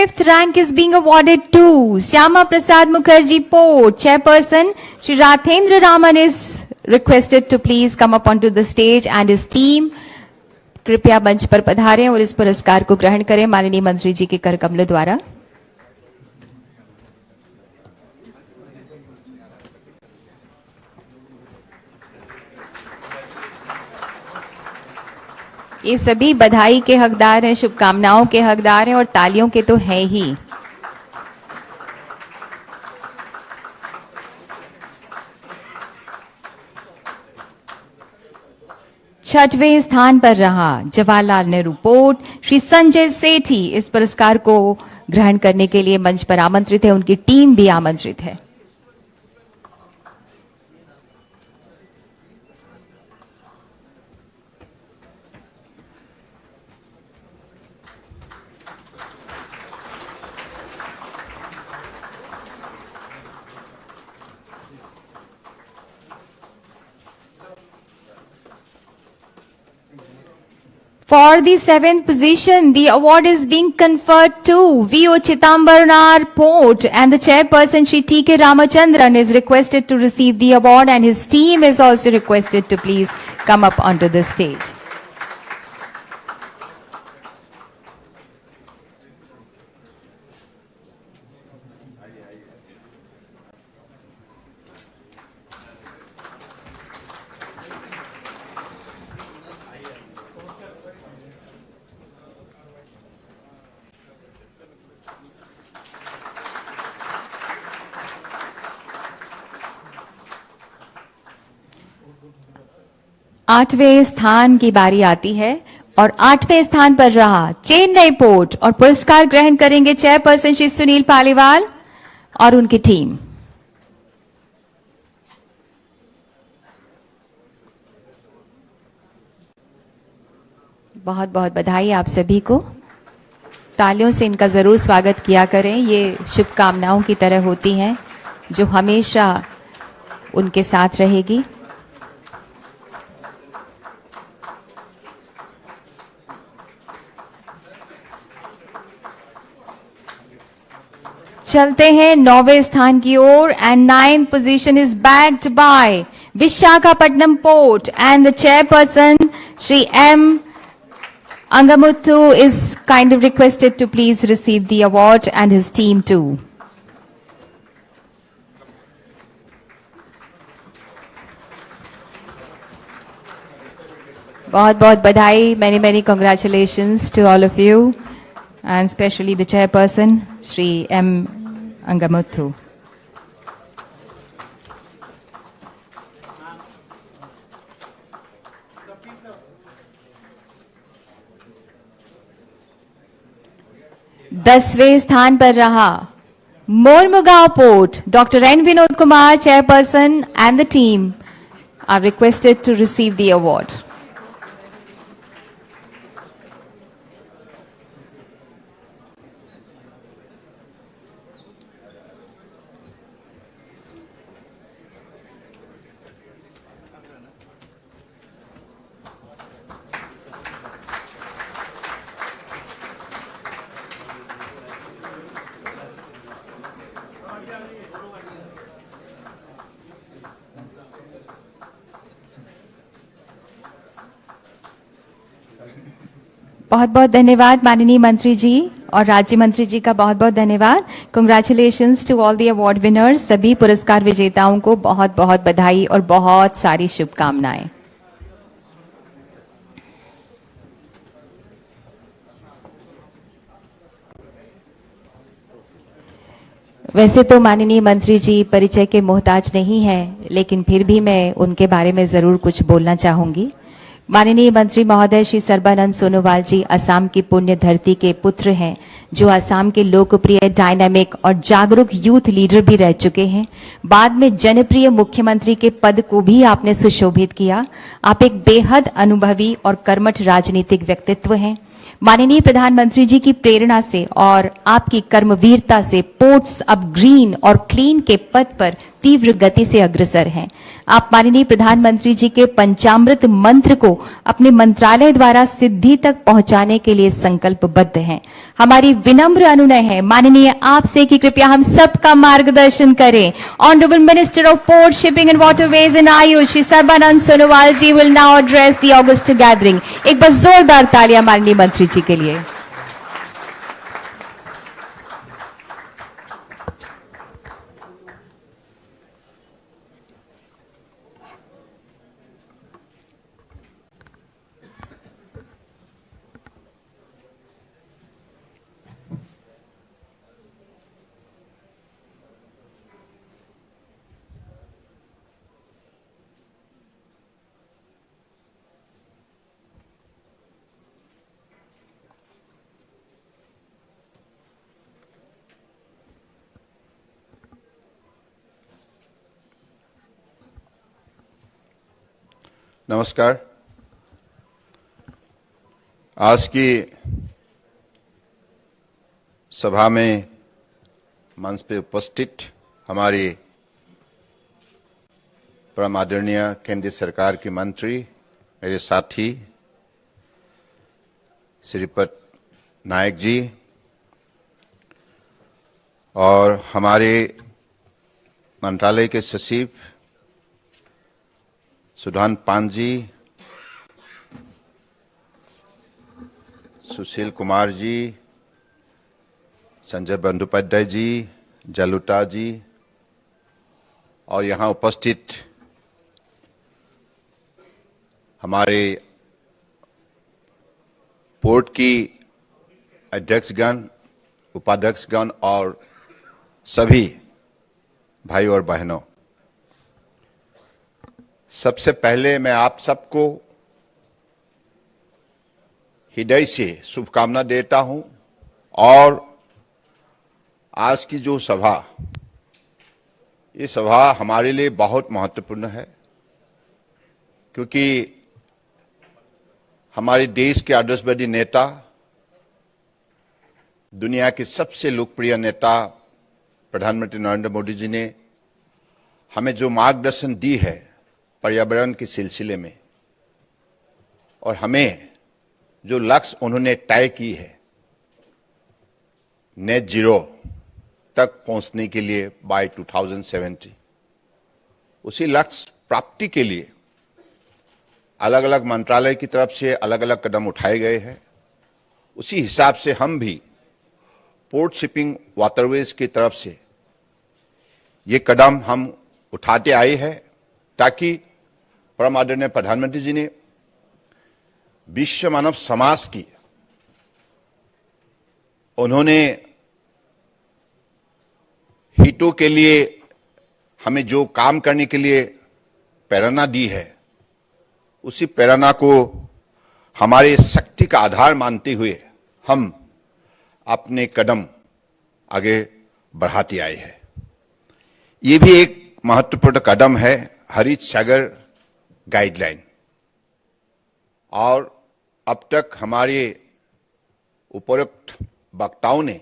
Speaker 1: 5th rank is being awarded to Syama Prasad Mukherjee Port. Chairperson Shri Rathendra Raman is requested to please come up onto the stage and his team. कृपया मंच पर पधारें और इस पुरस्कार को ग्रहण करें माननीय मंत्री जी के कर कमलों द्वारा। ये सभी बधाई के हकदार हैं, शुभकामनाओं के हकदार हैं और तालियों के तो हैं ही। छठवें स्थान पर रहा जवाहरलाल नेहरू पोर्ट। श्री संजय सेठी इस पुरस्कार को ग्रहण करने के लिए मंच पर आमंत्रित है, उनकी टीम भी आमंत्रित है। For the 7th position, the award is being conferred to V.O. Chitambarnar Port, and the chairperson Shri T.K. Ramachandran is requested to receive the award, and his team is also requested to please come up onto the stage. आठवें स्थान की बारी आती है और 8वें स्थान पर रहा चेन्नई पोर्ट और पुरस्कार ग्रहण करेंगे चेयरपर्सन श्री सुनील पालीवाल और उनकी टीम। बहुत बहुत बधाई आप सभी को। तालियों से इनका जरूर स्वागत किया करें। ये शुभकामनाओं की तरह होती हैं जो हमेशा उनके साथ रहेगी। चलते हैं 9वें स्थान की ओर and 9th position is backed by Visakhapatnam port and the chairperson Shri M Angamuthu is kindly requested to please receive the award and his team too. बहुत बहुत बधाई, many congratulations to all of you and especially the chairperson Shri M. Angamuthu. दसवें स्थान पर रहा Mormugao port. Doctor N Vinod Kumar chairperson and the team are requested to receive the award. बहुत बहुत धन्यवाद माननीय मंत्री जी और राज्य मंत्री जी का बहुत बहुत धन्यवाद। Congratulations to all the award winners. सभी पुरस्कार विजेताओं को बहुत बहुत बधाई और बहुत सारी शुभकामनाएं। वैसे तो माननीय मंत्री जी परिचय के मोहताज नहीं हैं, लेकिन फिर भी मैं उनके बारे में जरूर कुछ बोलना चाहूंगी। माननीय मंत्री महोदय श्री सर्बानंद सोनोवाल जी असम की पुण्य धरती के पुत्र हैं, जो असम के लोकप्रिय, डायनामिक और जागरूक यूथ लीडर भी रह चुके हैं। बाद में जनप्रिय मुख्यमंत्री के पद को भी आपने सुशोभित किया। आप एक बेहद अनुभवी और कर्मठ राजनीतिक व्यक्तित्व हैं। माननीय प्रधानमंत्री जी की प्रेरणा से और आपकी कर्मवीरता से पोर्ट्स अब ग्रीन और क्लीन के पद पर तीव्र गति से अग्रसर हैं। आप माननीय प्रधानमंत्री जी के पंचामृत मंत्र को अपने मंत्रालय द्वारा सिद्धि तक पहुंचाने के लिए संकल्पबद्ध हैं। हमारी विनम्र अनुनय है माननीय आपसे कि कृपया हम सबका मार्गदर्शन करें। Honourable minister of port, shipping and waterways and AYUSH Shri Sarbananda Sonowal ji will now address the august gathering. एक बार जोरदार तालियां माननीय मंत्री जी के लिए।
Speaker 7: नमस्कार। आज की सभा में मंच पे उपस्थित हमारी परम आदरणीय केंद्रीय सरकार के मंत्री, मेरे साथी श्रीपद नायक जी और हमारे मंत्रालय के सचिव सुधान पान जी, सुशील कुमार जी, संजय बंदोपाध्याय जी, जलुटा जी और यहाँ उपस्थित हमारे पोर्ट की अध्यक्षगण, उपाध्यक्षगण और सभी भाई और बहनों, सबसे पहले मैं आप सबको हृदय से शुभकामना देता हूं और आज की जो सभा, ये सभा हमारे लिए बहुत महत्वपूर्ण है क्योंकि हमारे देश के आदर्शवादी नेता, दुनिया के सबसे लोकप्रिय नेता प्रधानमंत्री नरेंद्र मोदी जी ने हमें जो मार्गदर्शन दी है पर्यावरण के सिलसिले में और हमें जो लक्ष्य उन्होंने तय की है नेट जीरो तक पहुंचने के लिए बाय 2070, उसी लक्ष्य प्राप्ति के लिए अलग अलग मंत्रालय की तरफ से अलग अलग कदम उठाए गए हैं। उसी हिसाब से हम भी पोर्ट शिपिंग वाटरवेज की तरफ से ये कदम हम उठाते आए हैं ताकि परम आदरणीय प्रधानमंत्री जी ने विश्व मानव समाज की उन्होंने हितों के लिए हमें जो काम करने के लिए प्रेरणा दी है, उसी प्रेरणा को हमारे शक्ति का आधार मानते हुए हम अपने कदम आगे बढ़ाते आए हैं। ये भी एक महत्वपूर्ण कदम है हरित सागर गाइडलाइन। और अब तक हमारे उपरोक्त वक्ताओं ने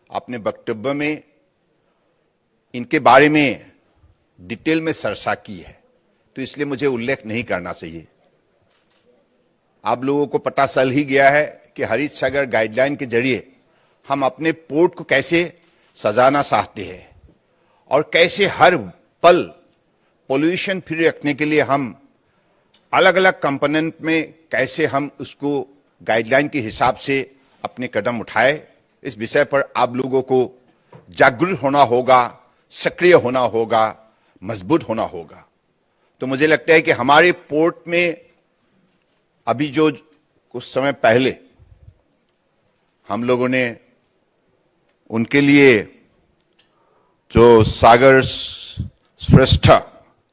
Speaker 7: अपने वक्तव्य में इनके बारे में डिटेल में चर्चा की है, तो इसलिए मुझे उल्लेख नहीं करना चाहिए। आप लोगों को पता चल ही गया है कि हरित सागर गाइडलाइन के जरिए हम अपने पोर्ट को कैसे सजाना चाहते हैं और कैसे हर पल पोल्यूशन फ्री रखने के लिए हम अलग अलग कंपोनेंट में कैसे हम उसको गाइडलाइन के हिसाब से अपने कदम उठाए, इस विषय पर आप लोगों को जागरूक होना होगा, सक्रिय होना होगा, मजबूत होना होगा। तो मुझे लगता है कि हमारे पोर्ट में अभी जो कुछ समय पहले हम लोगों ने उनके लिए जो सागर श्रेष्ठ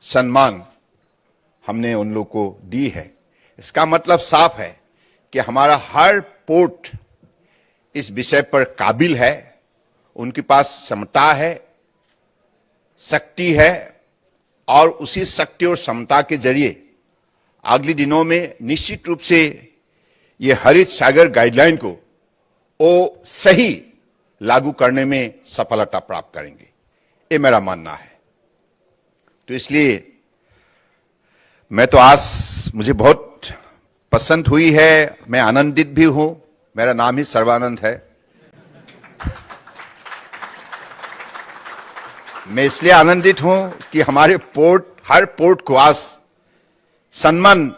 Speaker 7: सम्मान हमने उन लोग को दी है, इसका मतलब साफ है कि हमारा हर पोर्ट इस विषय पर काबिल है, उनके पास क्षमता है, शक्ति है और उसी शक्ति और क्षमता के जरिए अगले दिनों में निश्चित रूप से ये हरित सागर गाइडलाइन को वो सही लागू करने में सफलता प्राप्त करेंगे, ये मेरा मानना है। तो इसलिए मैं तो आज मुझे बहुत पसंद हुई है, मैं आनंदित भी हूं। मेरा नाम ही सर्बानंद है। मैं इसलिए आनंदित हूं कि हमारे पोर्ट, हर पोर्ट को आज सम्मान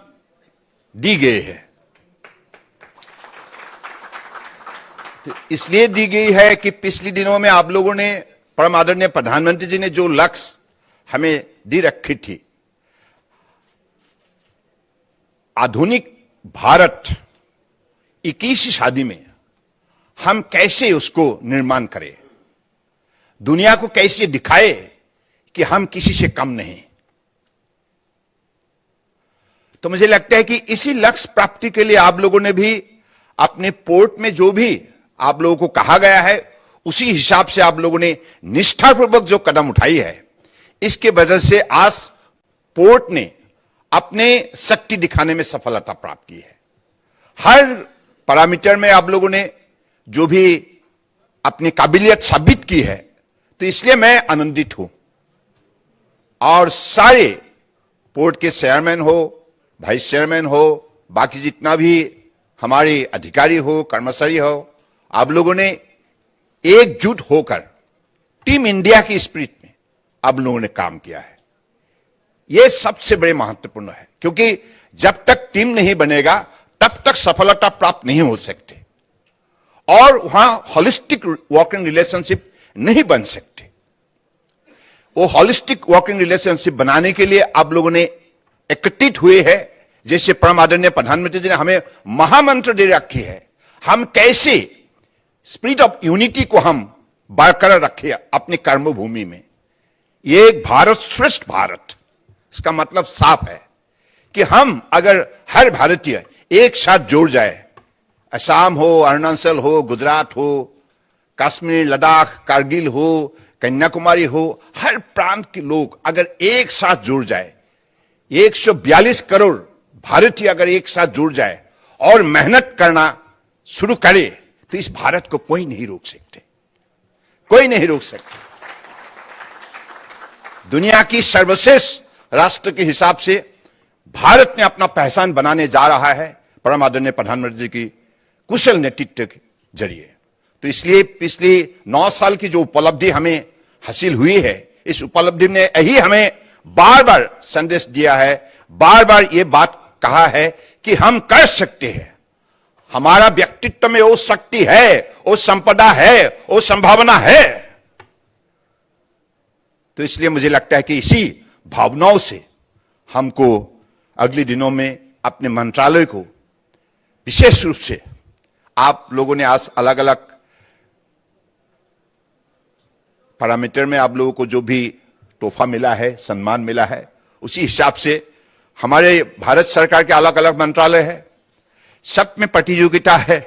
Speaker 7: दी गई है। तो इसलिए दी गई है कि पिछले दिनों में आप लोगों ने, परम आदरणीय प्रधानमंत्री जी ने जो लक्ष्य हमें दी रखी थी, आधुनिक भारत 21वीं सदी में हम कैसे उसको निर्माण करें, दुनिया को कैसे दिखाए कि हम किसी से कम नहीं। तो मुझे लगता है कि इसी लक्ष्य प्राप्ति के लिए आप लोगों ने भी अपने पोर्ट में जो भी आप लोगों को कहा गया है, उसी हिसाब से आप लोगों ने निष्ठापूर्वक जो कदम उठाई है, इसके वजह से आज पोर्ट ने अपने शक्ति दिखाने में सफलता प्राप्त की है। हर पैरामीटर में आप लोगों ने जो भी अपनी काबिलियत साबित की है, तो इसलिए मैं आनंदित हूं। और सारे पोर्ट के चेयरमैन हो, वाइस चेयरमैन हो, बाकी जितना भी हमारे अधिकारी हो, कर्मचारी हो, आप लोगों ने एकजुट होकर टीम इंडिया की स्पिरिट में आप लोगों ने काम किया है। यह सबसे बड़े महत्वपूर्ण है, क्योंकि जब तक टीम नहीं बनेगा तब तक सफलता प्राप्त नहीं हो सकते और वहां होलिस्टिक वर्किंग रिलेशनशिप नहीं बन सकते। वो होलिस्टिक वर्किंग रिलेशनशिप बनाने के लिए आप लोगों ने एकत्रित हुए हैं। जैसे परम आदरणीय प्रधानमंत्री जी ने हमें महामंत्र दे रखी है, हम कैसे स्पिरिट ऑफ यूनिटी को हम बरकरार रखे अपनी कर्मभूमि में। ये एक भारत श्रेष्ठ भारत, इसका मतलब साफ है कि हम अगर हर भारतीय एक साथ जुड़ जाए, असम हो, अरुणाचल हो, गुजरात हो, कश्मीर, लद्दाख, कारगिल हो, कन्याकुमारी हो, हर प्रांत के लोग अगर एक साथ जुड़ जाए, 142 करोड़ भारतीय अगर एक साथ जुड़ जाए और मेहनत करना शुरू करे, तो इस भारत को कोई नहीं रोक सकते, कोई नहीं रोक सकते। दुनिया की सर्वश्रेष्ठ राष्ट्र के हिसाब से भारत ने अपना पहचान बनाने जा रहा है परम आदरणीय प्रधानमंत्री जी की कुशल नेतृत्व के जरिए। तो इसलिए पिछले 9 साल की जो उपलब्धि हमें हासिल हुई है, इस उपलब्धि ने यही हमें बार बार संदेश दिया है, बार बार ये बात कहा है कि हम कर सकते हैं। हमारा व्यक्तित्व में वो शक्ति है, वो संपदा है, वो संभावना है। तो इसलिए मुझे लगता है कि इसी भावनाओं से हमको अगले दिनों में अपने मंत्रालय को विशेष रूप से आप लोगों ने आज अलग अलग पैरामीटर में आप लोगों को जो भी तोहफा मिला है, सम्मान मिला है, उसी हिसाब से हमारे भारत सरकार के अलग अलग मंत्रालय है, सब में प्रतियोगिता है।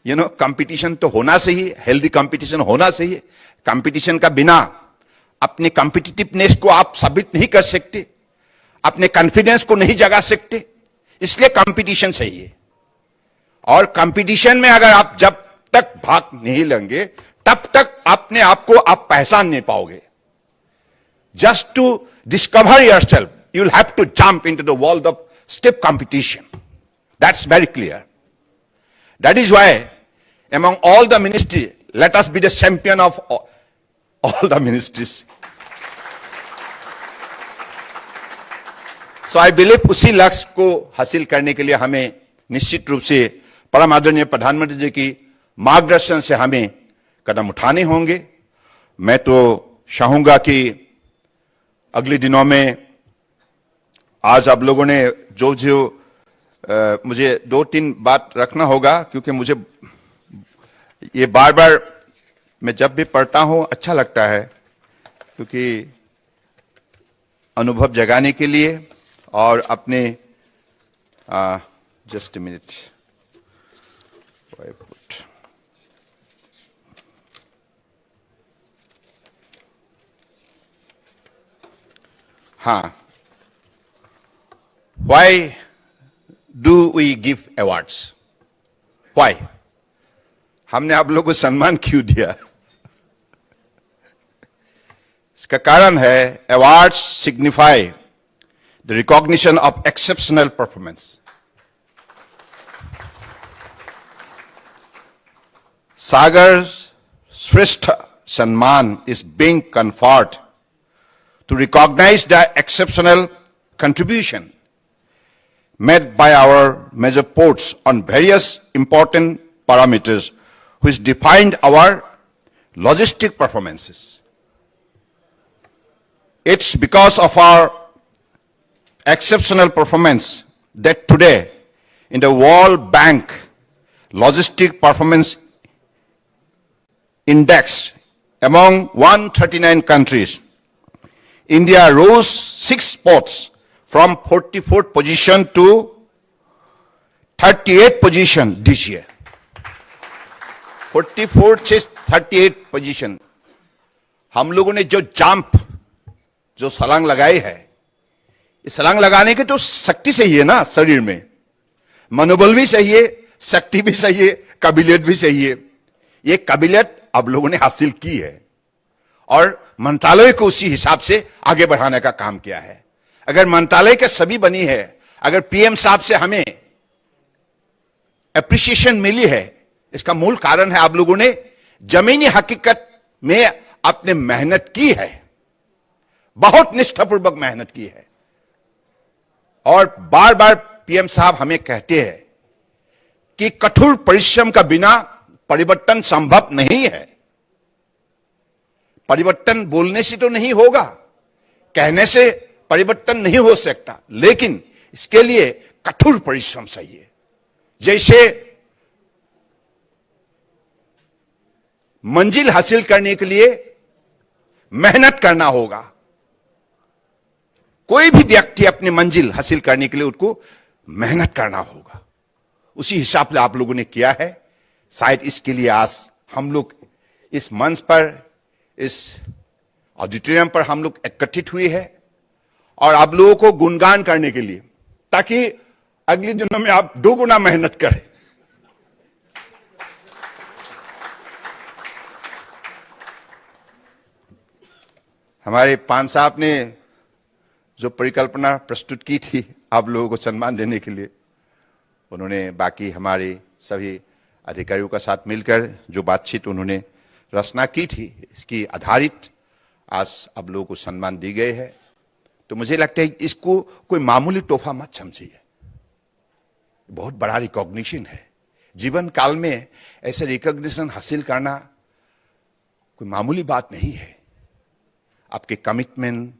Speaker 7: कंपटीशन तो होना चाहिए, हेल्दी कंपटीशन होना चाहिए। कंपटीशन का बिना अपने कॉम्पिटिटिवनेस को आप साबित नहीं कर सकते, अपने कॉन्फिडेंस को नहीं जगा सकते, इसलिए कंपटीशन चाहिए। और कंपटीशन में अगर आप जब तक भाग नहीं लेंगे, तब तक अपने आप को आप पहचान नहीं पाओगे। Just to discover yourself, you will have to jump into the world of step competition. That's very clear. That is why among all the ministries, let us be the champion of all the ministries. So I believe उसी लक्ष्य को हासिल करने के लिए हमें निश्चित रूप से परम आदरणीय प्रधानमंत्री जी की मार्गदर्शन से हमें कदम उठाने होंगे। मैं तो चाहूंगा कि अगले दिनों में आज आप लोगों ने जो मुझे 2-3 बात रखना होगा, क्योंकि मुझे ये बार बार मैं जब भी पढ़ता हूं अच्छा लगता है, क्योंकि अनुभव जगाने के लिए और अपने जस्ट मिनट हाँ, why do we give awards? Why? हमने आप लोगों को सम्मान क्यों दिया? इसका कारण है awards signify the recognition of exceptional performance. Sagar Shreshtha Samman is being conferred to recognize the exceptional contribution made by our major ports on various important parameters which defined our logistic performances. It's because of our exceptional performance that today in the World Bank Logistic Performance Index among 139 countries, India rose 6 spots from 44th position to 38th position this year. 44th से 38th position. हम लोगों ने जो jump, जो छलांग लगाई है, इस छलांग लगाने के तो शक्ति चाहिए ना शरीर में, मनोबल भी चाहिए, शक्ति भी चाहिए, काबिलियत भी चाहिए. ये काबिलियत आप लोगों ने हासिल की है और मंत्रालय को उसी हिसाब से आगे बढ़ाने का काम किया है. अगर मंत्रालय के सभी बनी है, अगर पीएम साहब से हमें एप्रिसिएशन मिली है, इसका मूल कारण है आप लोगों ने जमीनी हकीकत में आपने मेहनत की है, बहुत निष्ठापूर्वक मेहनत की है. और बार बार पीएम साहब हमें कहते हैं कि कठोर परिश्रम का बिना परिवर्तन संभव नहीं है. परिवर्तन बोलने से तो नहीं होगा, कहने से परिवर्तन नहीं हो सकता, लेकिन इसके लिए कठोर परिश्रम चाहिए. जैसे मंजिल हासिल करने के लिए मेहनत करना होगा, कोई भी व्यक्ति अपनी मंजिल हासिल करने के लिए उसको मेहनत करना होगा. उसी हिसाब से आप लोगों ने किया है. शायद इसके लिए आज हम लोग इस मंच पर, इस ऑडिटोरियम पर हम लोग एकत्रित हुए हैं और आप लोगों को गुणगान करने के लिए, ताकि अगले दिनों में आप 2 गुना मेहनत करें. हमारे पान साहब ने जो परिकल्पना प्रस्तुत की थी आप लोगों को सम्मान देने के लिए, उन्होंने बाकी हमारे सभी अधिकारियों का साथ मिलकर जो बातचीत उन्होंने रचना की थी, इसकी आधारित आज आप लोगों को सम्मान दी गए है. तो मुझे लगता है इसको कोई मामूली तोहफा मत समझिए, बहुत बड़ा रिकॉग्निशन है. जीवन काल में ऐसे रिकॉग्निशन हासिल करना कोई मामूली बात नहीं है. आपके कमिटमेंट,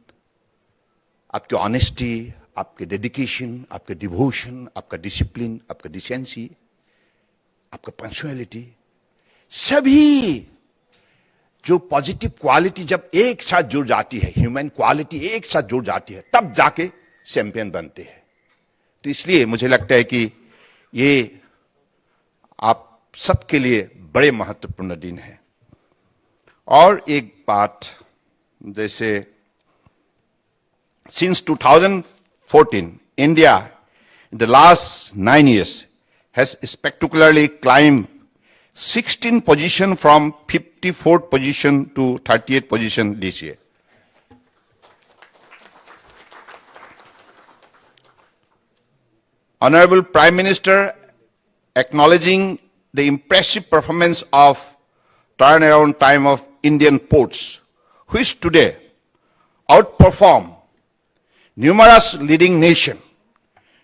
Speaker 7: आपकी ऑनेस्टी, आपके डेडिकेशन, आपके डिवोशन, आपका डिसिप्लिन, आपका डिसेंसी, आपका पंक्चुअलिटी, सभी जो पॉजिटिव क्वालिटी जब एक साथ जुड़ जाती है, ह्यूमन क्वालिटी एक साथ जुड़ जाती है, तब जाके चैंपियन बनते हैं. तो इसलिए मुझे लगता है कि ये आप सबके लिए बड़े महत्वपूर्ण दिन है. और एक बात, जैसे since 2014 India in the last 9 years has spectacularly climbed 16 position from 54th position to 38th position this year. Honorable Prime Minister, acknowledging the impressive performance of turnaround time of Indian ports, which today outperform numerous leading nations,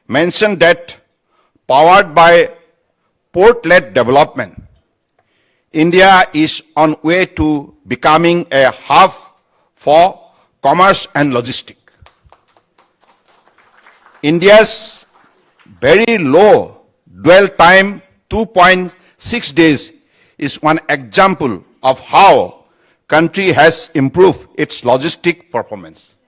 Speaker 7: mentioned that powered by port-led development, India is on way to becoming a hub for commerce and logistics. India's very low dwell time, 2.6 days, is one example of how country has improved its logistic performance.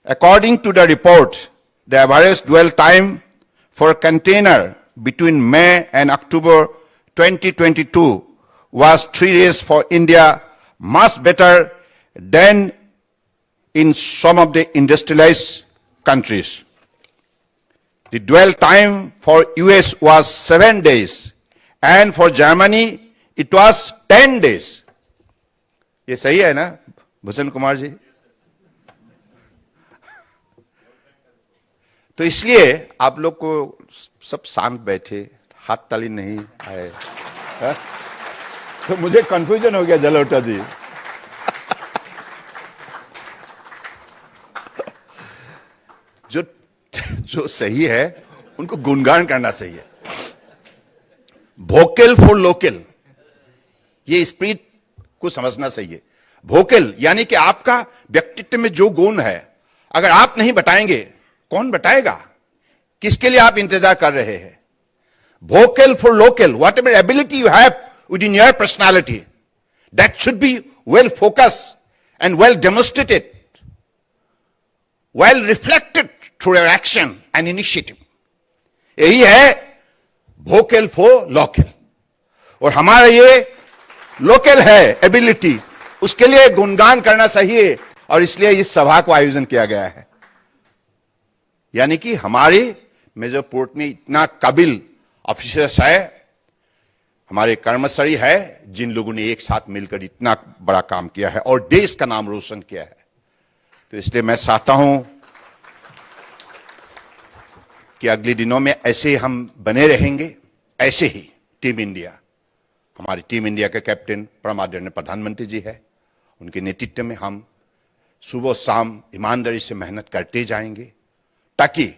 Speaker 7: According to the report, the average dwell time for container between May and October 2022 was 3 days for India, much better than in some of the industrialized countries. The dwell time for US was 7 days, and for Germany it was 10 days. ये सही है ना भूषण कुमार जी? तो इसलिए आप लोग को सब शांत बैठे, हाथ ताली नहीं आए, है? तो मुझे कंफ्यूजन हो गया जलोटा जी। जो जो सही है उनको गुणगान करना सही है। वोकल फॉर लोकल, ये स्पिरिट को समझना सही है। वोकल यानी कि आपका व्यक्तित्व में जो गुण है, अगर आप नहीं बताएंगे कौन बताएगा? किसके लिए आप इंतजार कर रहे हैं? Vocal for local, what ever ability you have with in your personality, that should be well focus and well demonstrated, well reflected through your action and initiative. यही है वोकल फॉर लोकल। और हमारा ये लोकल है ability, उसके लिए गुणगान करना सही है, और इसलिए इस सभा को आयोजन किया गया है। यानी कि हमारे मेजर पोर्ट में इतना काबिल ऑफिसर्स है, हमारे कर्मचारी है, जिन लोगों ने एक साथ मिलकर इतना बड़ा काम किया है और देश का नाम रोशन किया है। तो इसलिए मैं चाहता हूं कि अगले दिनों में ऐसे हम बने रहेंगे, ऐसे ही टीम इंडिया, हमारी टीम इंडिया के कैप्टन परम आदरणीय प्रधानमंत्री जी है, उनके नेतृत्व में हम सुबह शाम ईमानदारी से मेहनत करते जाएंगे, ताकि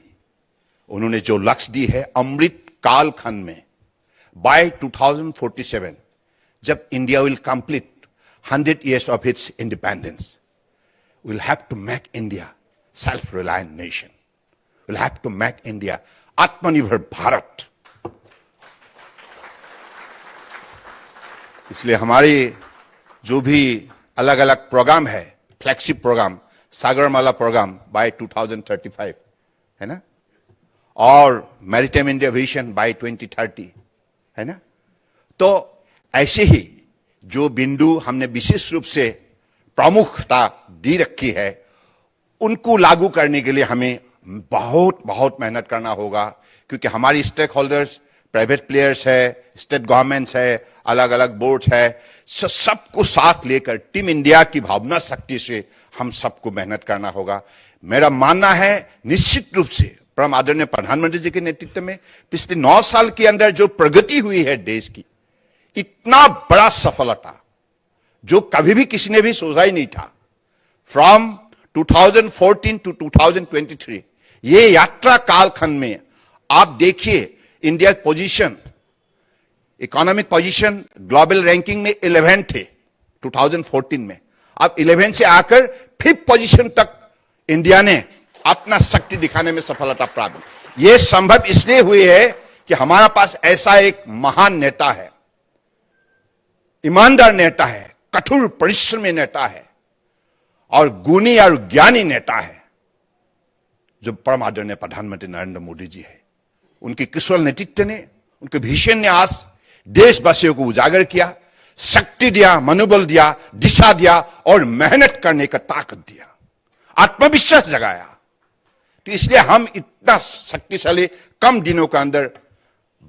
Speaker 7: उन्होंने जो लक्ष्य दी है अमृत कालखंड में बाय 2047, जब India will complete 100 years of its independence, we'll have to make India self-reliant nation. We'll have to make India आत्मनिर्भर भारत। इसलिए हमारे जो भी अलग अलग प्रोग्राम है, flagship programme Sagarmala programme by 2035 है ना, और मैरीटाइम इंडिया विजन बाय 2030 है ना। तो ऐसे ही जो बिंदु हमने विशेष रूप से प्रमुखता दी रखी है, उनको लागू करने के लिए हमें बहुत बहुत मेहनत करना होगा, क्योंकि हमारी स्टेक होल्डर्स प्राइवेट प्लेयर्स है, स्टेट गवर्नमेंट्स है, अलग अलग बोर्ड है, सबको साथ लेकर टीम इंडिया की भावना शक्ति से हम सबको मेहनत करना होगा। मेरा मानना है निश्चित रूप से परम आदरणीय प्रधानमंत्री जी के नेतृत्व में पिछले 9 साल के अंदर जो प्रगति हुई है देश की, इतना बड़ा सफलता जो कभी भी किसी ने भी सोचा ही नहीं था। फ्रॉम 2014 टू 2023 ये यात्रा कालखंड में आप देखिए, India position, economic position global ranking में 11 थे 2014 में, अब 11 से आकर 5th पोजीशन तक इंडिया ने अपना शक्ति दिखाने में सफलता प्राप्त। यह संभव इसलिए हुई है कि हमारा पास ऐसा एक महान नेता है, ईमानदार नेता है, कठोर परिश्रमी नेता है और गुणी और ज्ञानी नेता है, जो परम आदरणीय प्रधानमंत्री नरेंद्र मोदी जी है। उनके कुशल नेतृत्व ने, उनके भीषण ने आज देशवासियों को उजागर किया, शक्ति दिया, मनोबल दिया, दिशा दिया और मेहनत करने का ताकत दिया, आत्मविश्वास जगाया। तो इसलिए हम इतना शक्तिशाली कम दिनों के अंदर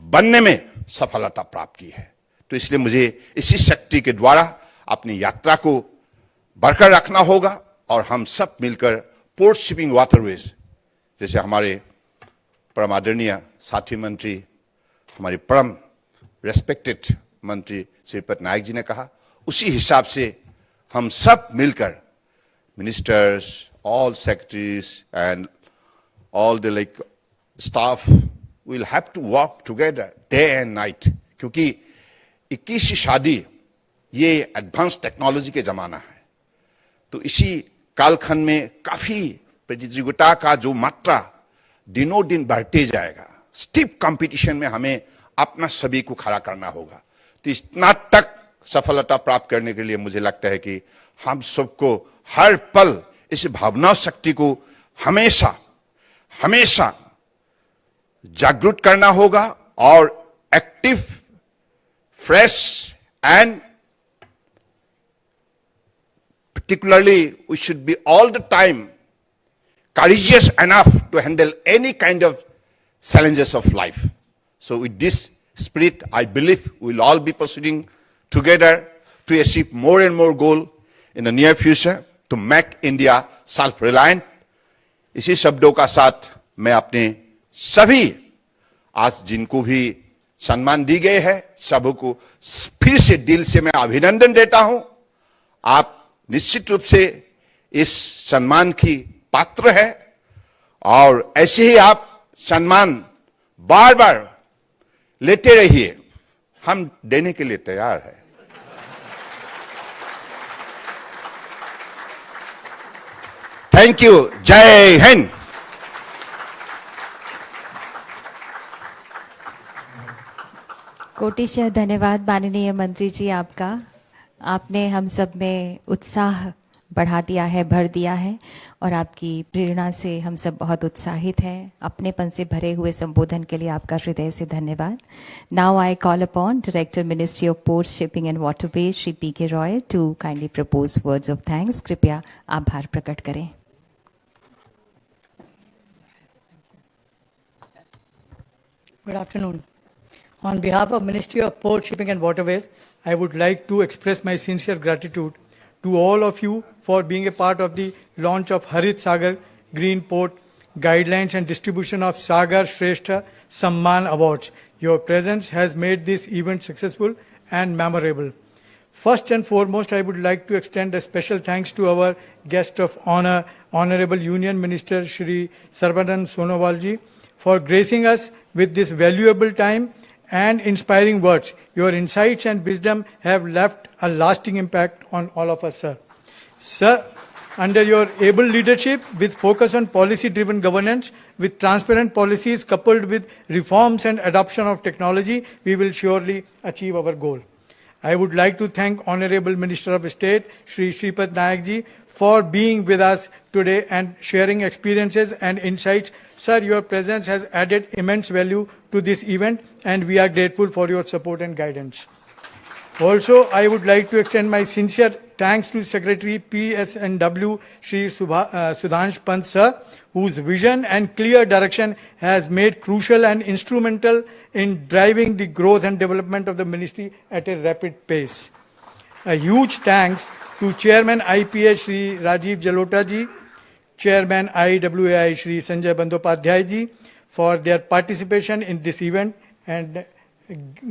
Speaker 7: बनने में सफलता प्राप्त की है। तो इसलिए मुझे इसी शक्ति के द्वारा अपनी यात्रा को बरकरार रखना होगा, और हम सब मिलकर पोर्ट शिपिंग वाटरवेज, जैसे हमारे परम आदरणीय साथी मंत्री, हमारे परम रेस्पेक्टेड मंत्री श्रीपद नायक जी ने कहा, उसी हिसाब से हम सब मिलकर ministers, all secretaries and all the like staff will have to work together day and night, क्योंकि 21वीं शादी ये एडवांस टेक्नोलॉजी के जमाना है। तो इसी कालखंड में काफी प्रतियोगिता का जो मात्रा दिनों दिन बढ़ते जाएगा, स्टीप कंपटीशन में हमें अपना सभी को खड़ा करना होगा। तो इतना तक सफलता प्राप्त करने के लिए मुझे लगता है कि हम सबको हर पल इस भावना शक्ति को हमेशा हमेशा जागरूक करना होगा, और active, fresh and particularly we should be all the time courageous enough to handle any kind of challenges of life. So with this spirit, I believe we'll all be proceeding together to achieve more and more goal in the near future to make India self-reliant. इसी शब्दों का साथ मैं अपने सभी आज जिनको भी सम्मान दी गए है सबको फिर से दिल से मैं अभिनंदन देता हूं। आप निश्चित रूप से इस सम्मान की पात्र है और ऐसे ही आप सम्मान बार बार लेते रहिए, हम देने के लिए तैयार है। Thank you. जय हिंद।
Speaker 1: कोटिशः धन्यवाद माननीय मंत्री जी आपका। आपने हम सब में उत्साह बढ़ा दिया है, भर दिया है और आपकी प्रेरणा से हम सब बहुत उत्साहित हैं। अपनेपन से भरे हुए संबोधन के लिए आपका हृदय से धन्यवाद। Now I call upon director ministry of ports, shipping and waterways Shri PK. Roy to kindly propose words of thanks. कृपया आभार प्रकट करें।
Speaker 8: Good afternoon. On behalf of Ministry of Ports, Shipping and Waterways, I would like to express my sincere gratitude to all of you for being a part of the launch of Harit Sagar Green Port Guidelines and distribution of Sagar Shrestha Samman Awards. Your presence has made this event successful and memorable. First and foremost, I would like to extend a special thanks to our guest of honor, Honorable Union Minister Shri Sarbanand Sonowal ji, for gracing us with this valuable time and inspiring words. Your insights and wisdom have left a lasting impact on all of us, sir. Sir, under your able leadership, with focus on policy-driven governance, with transparent policies coupled with reforms and adoption of technology, we will surely achieve our goal. I would like to thank Honorable Minister of State, Shri Shripad Nayak ji, for being with us today and sharing experiences and insights. Sir, your presence has added immense value to this event and we are grateful for your support and guidance. Also, I would like to extend my sincere thanks to Secretary PSNW Shri Sudhansh Pant sir, whose vision and clear direction has made crucial and instrumental in driving the growth and development of the ministry at a rapid pace. A huge thanks to Chairman IPS Shri Rajiv Jalota ji, Chairman IWAI Shri Sanjay Bandyopadhyay ji for their participation in this event and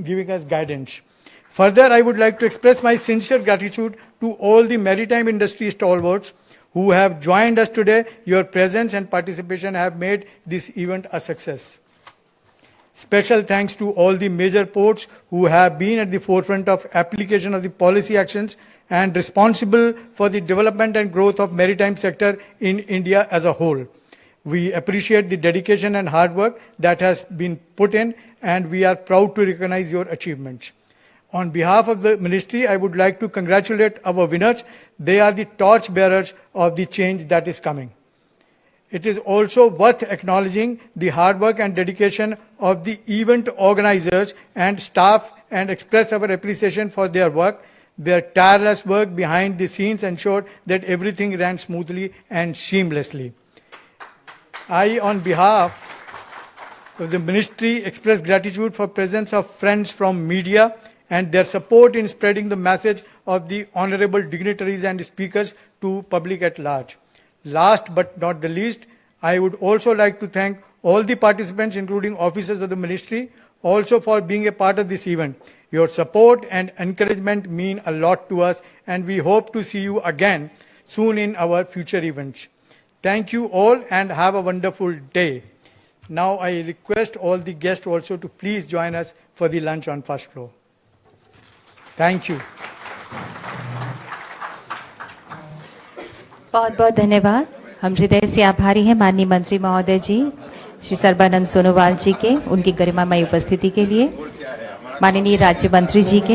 Speaker 8: giving us guidance. Further, I would like to express my sincere gratitude to all the maritime industry stalwarts who have joined us today. Your presence and participation have made this event a success. Special thanks to all the major ports who have been at the forefront of application of the policy actions and responsible for the development and growth of maritime sector in India as a whole. We appreciate the dedication and hard work that has been put in, and we are proud to recognize your achievements. On behalf of the ministry, I would like to congratulate our winners. They are the torch bearers of the change that is coming. It is also worth acknowledging the hard work and dedication of the event organizers and staff and express our appreciation for their work. Their tireless work behind the scenes ensured that everything ran smoothly and seamlessly. I, on behalf of the ministry, express gratitude for presence of friends from media and their support in spreading the message of the honorable dignitaries and speakers to public at large. Last but not the least, I would also like to thank all the participants, including officers of the ministry, also for being a part of this event. Your support and encouragement mean a lot to us, and we hope to see you again soon in our future events. Thank you all and have a wonderful day. Now I request all the guests also to please join us for the lunch on first floor. Thank you.
Speaker 1: बहुत बहुत धन्यवाद। हम हृदय से आभारी हैं माननीय मंत्री महोदय जी श्री सर्बानंद सोनोवाल जी के, उनकी गरिमामय उपस्थिति के लिए, माननीय राज्य मंत्री जी के।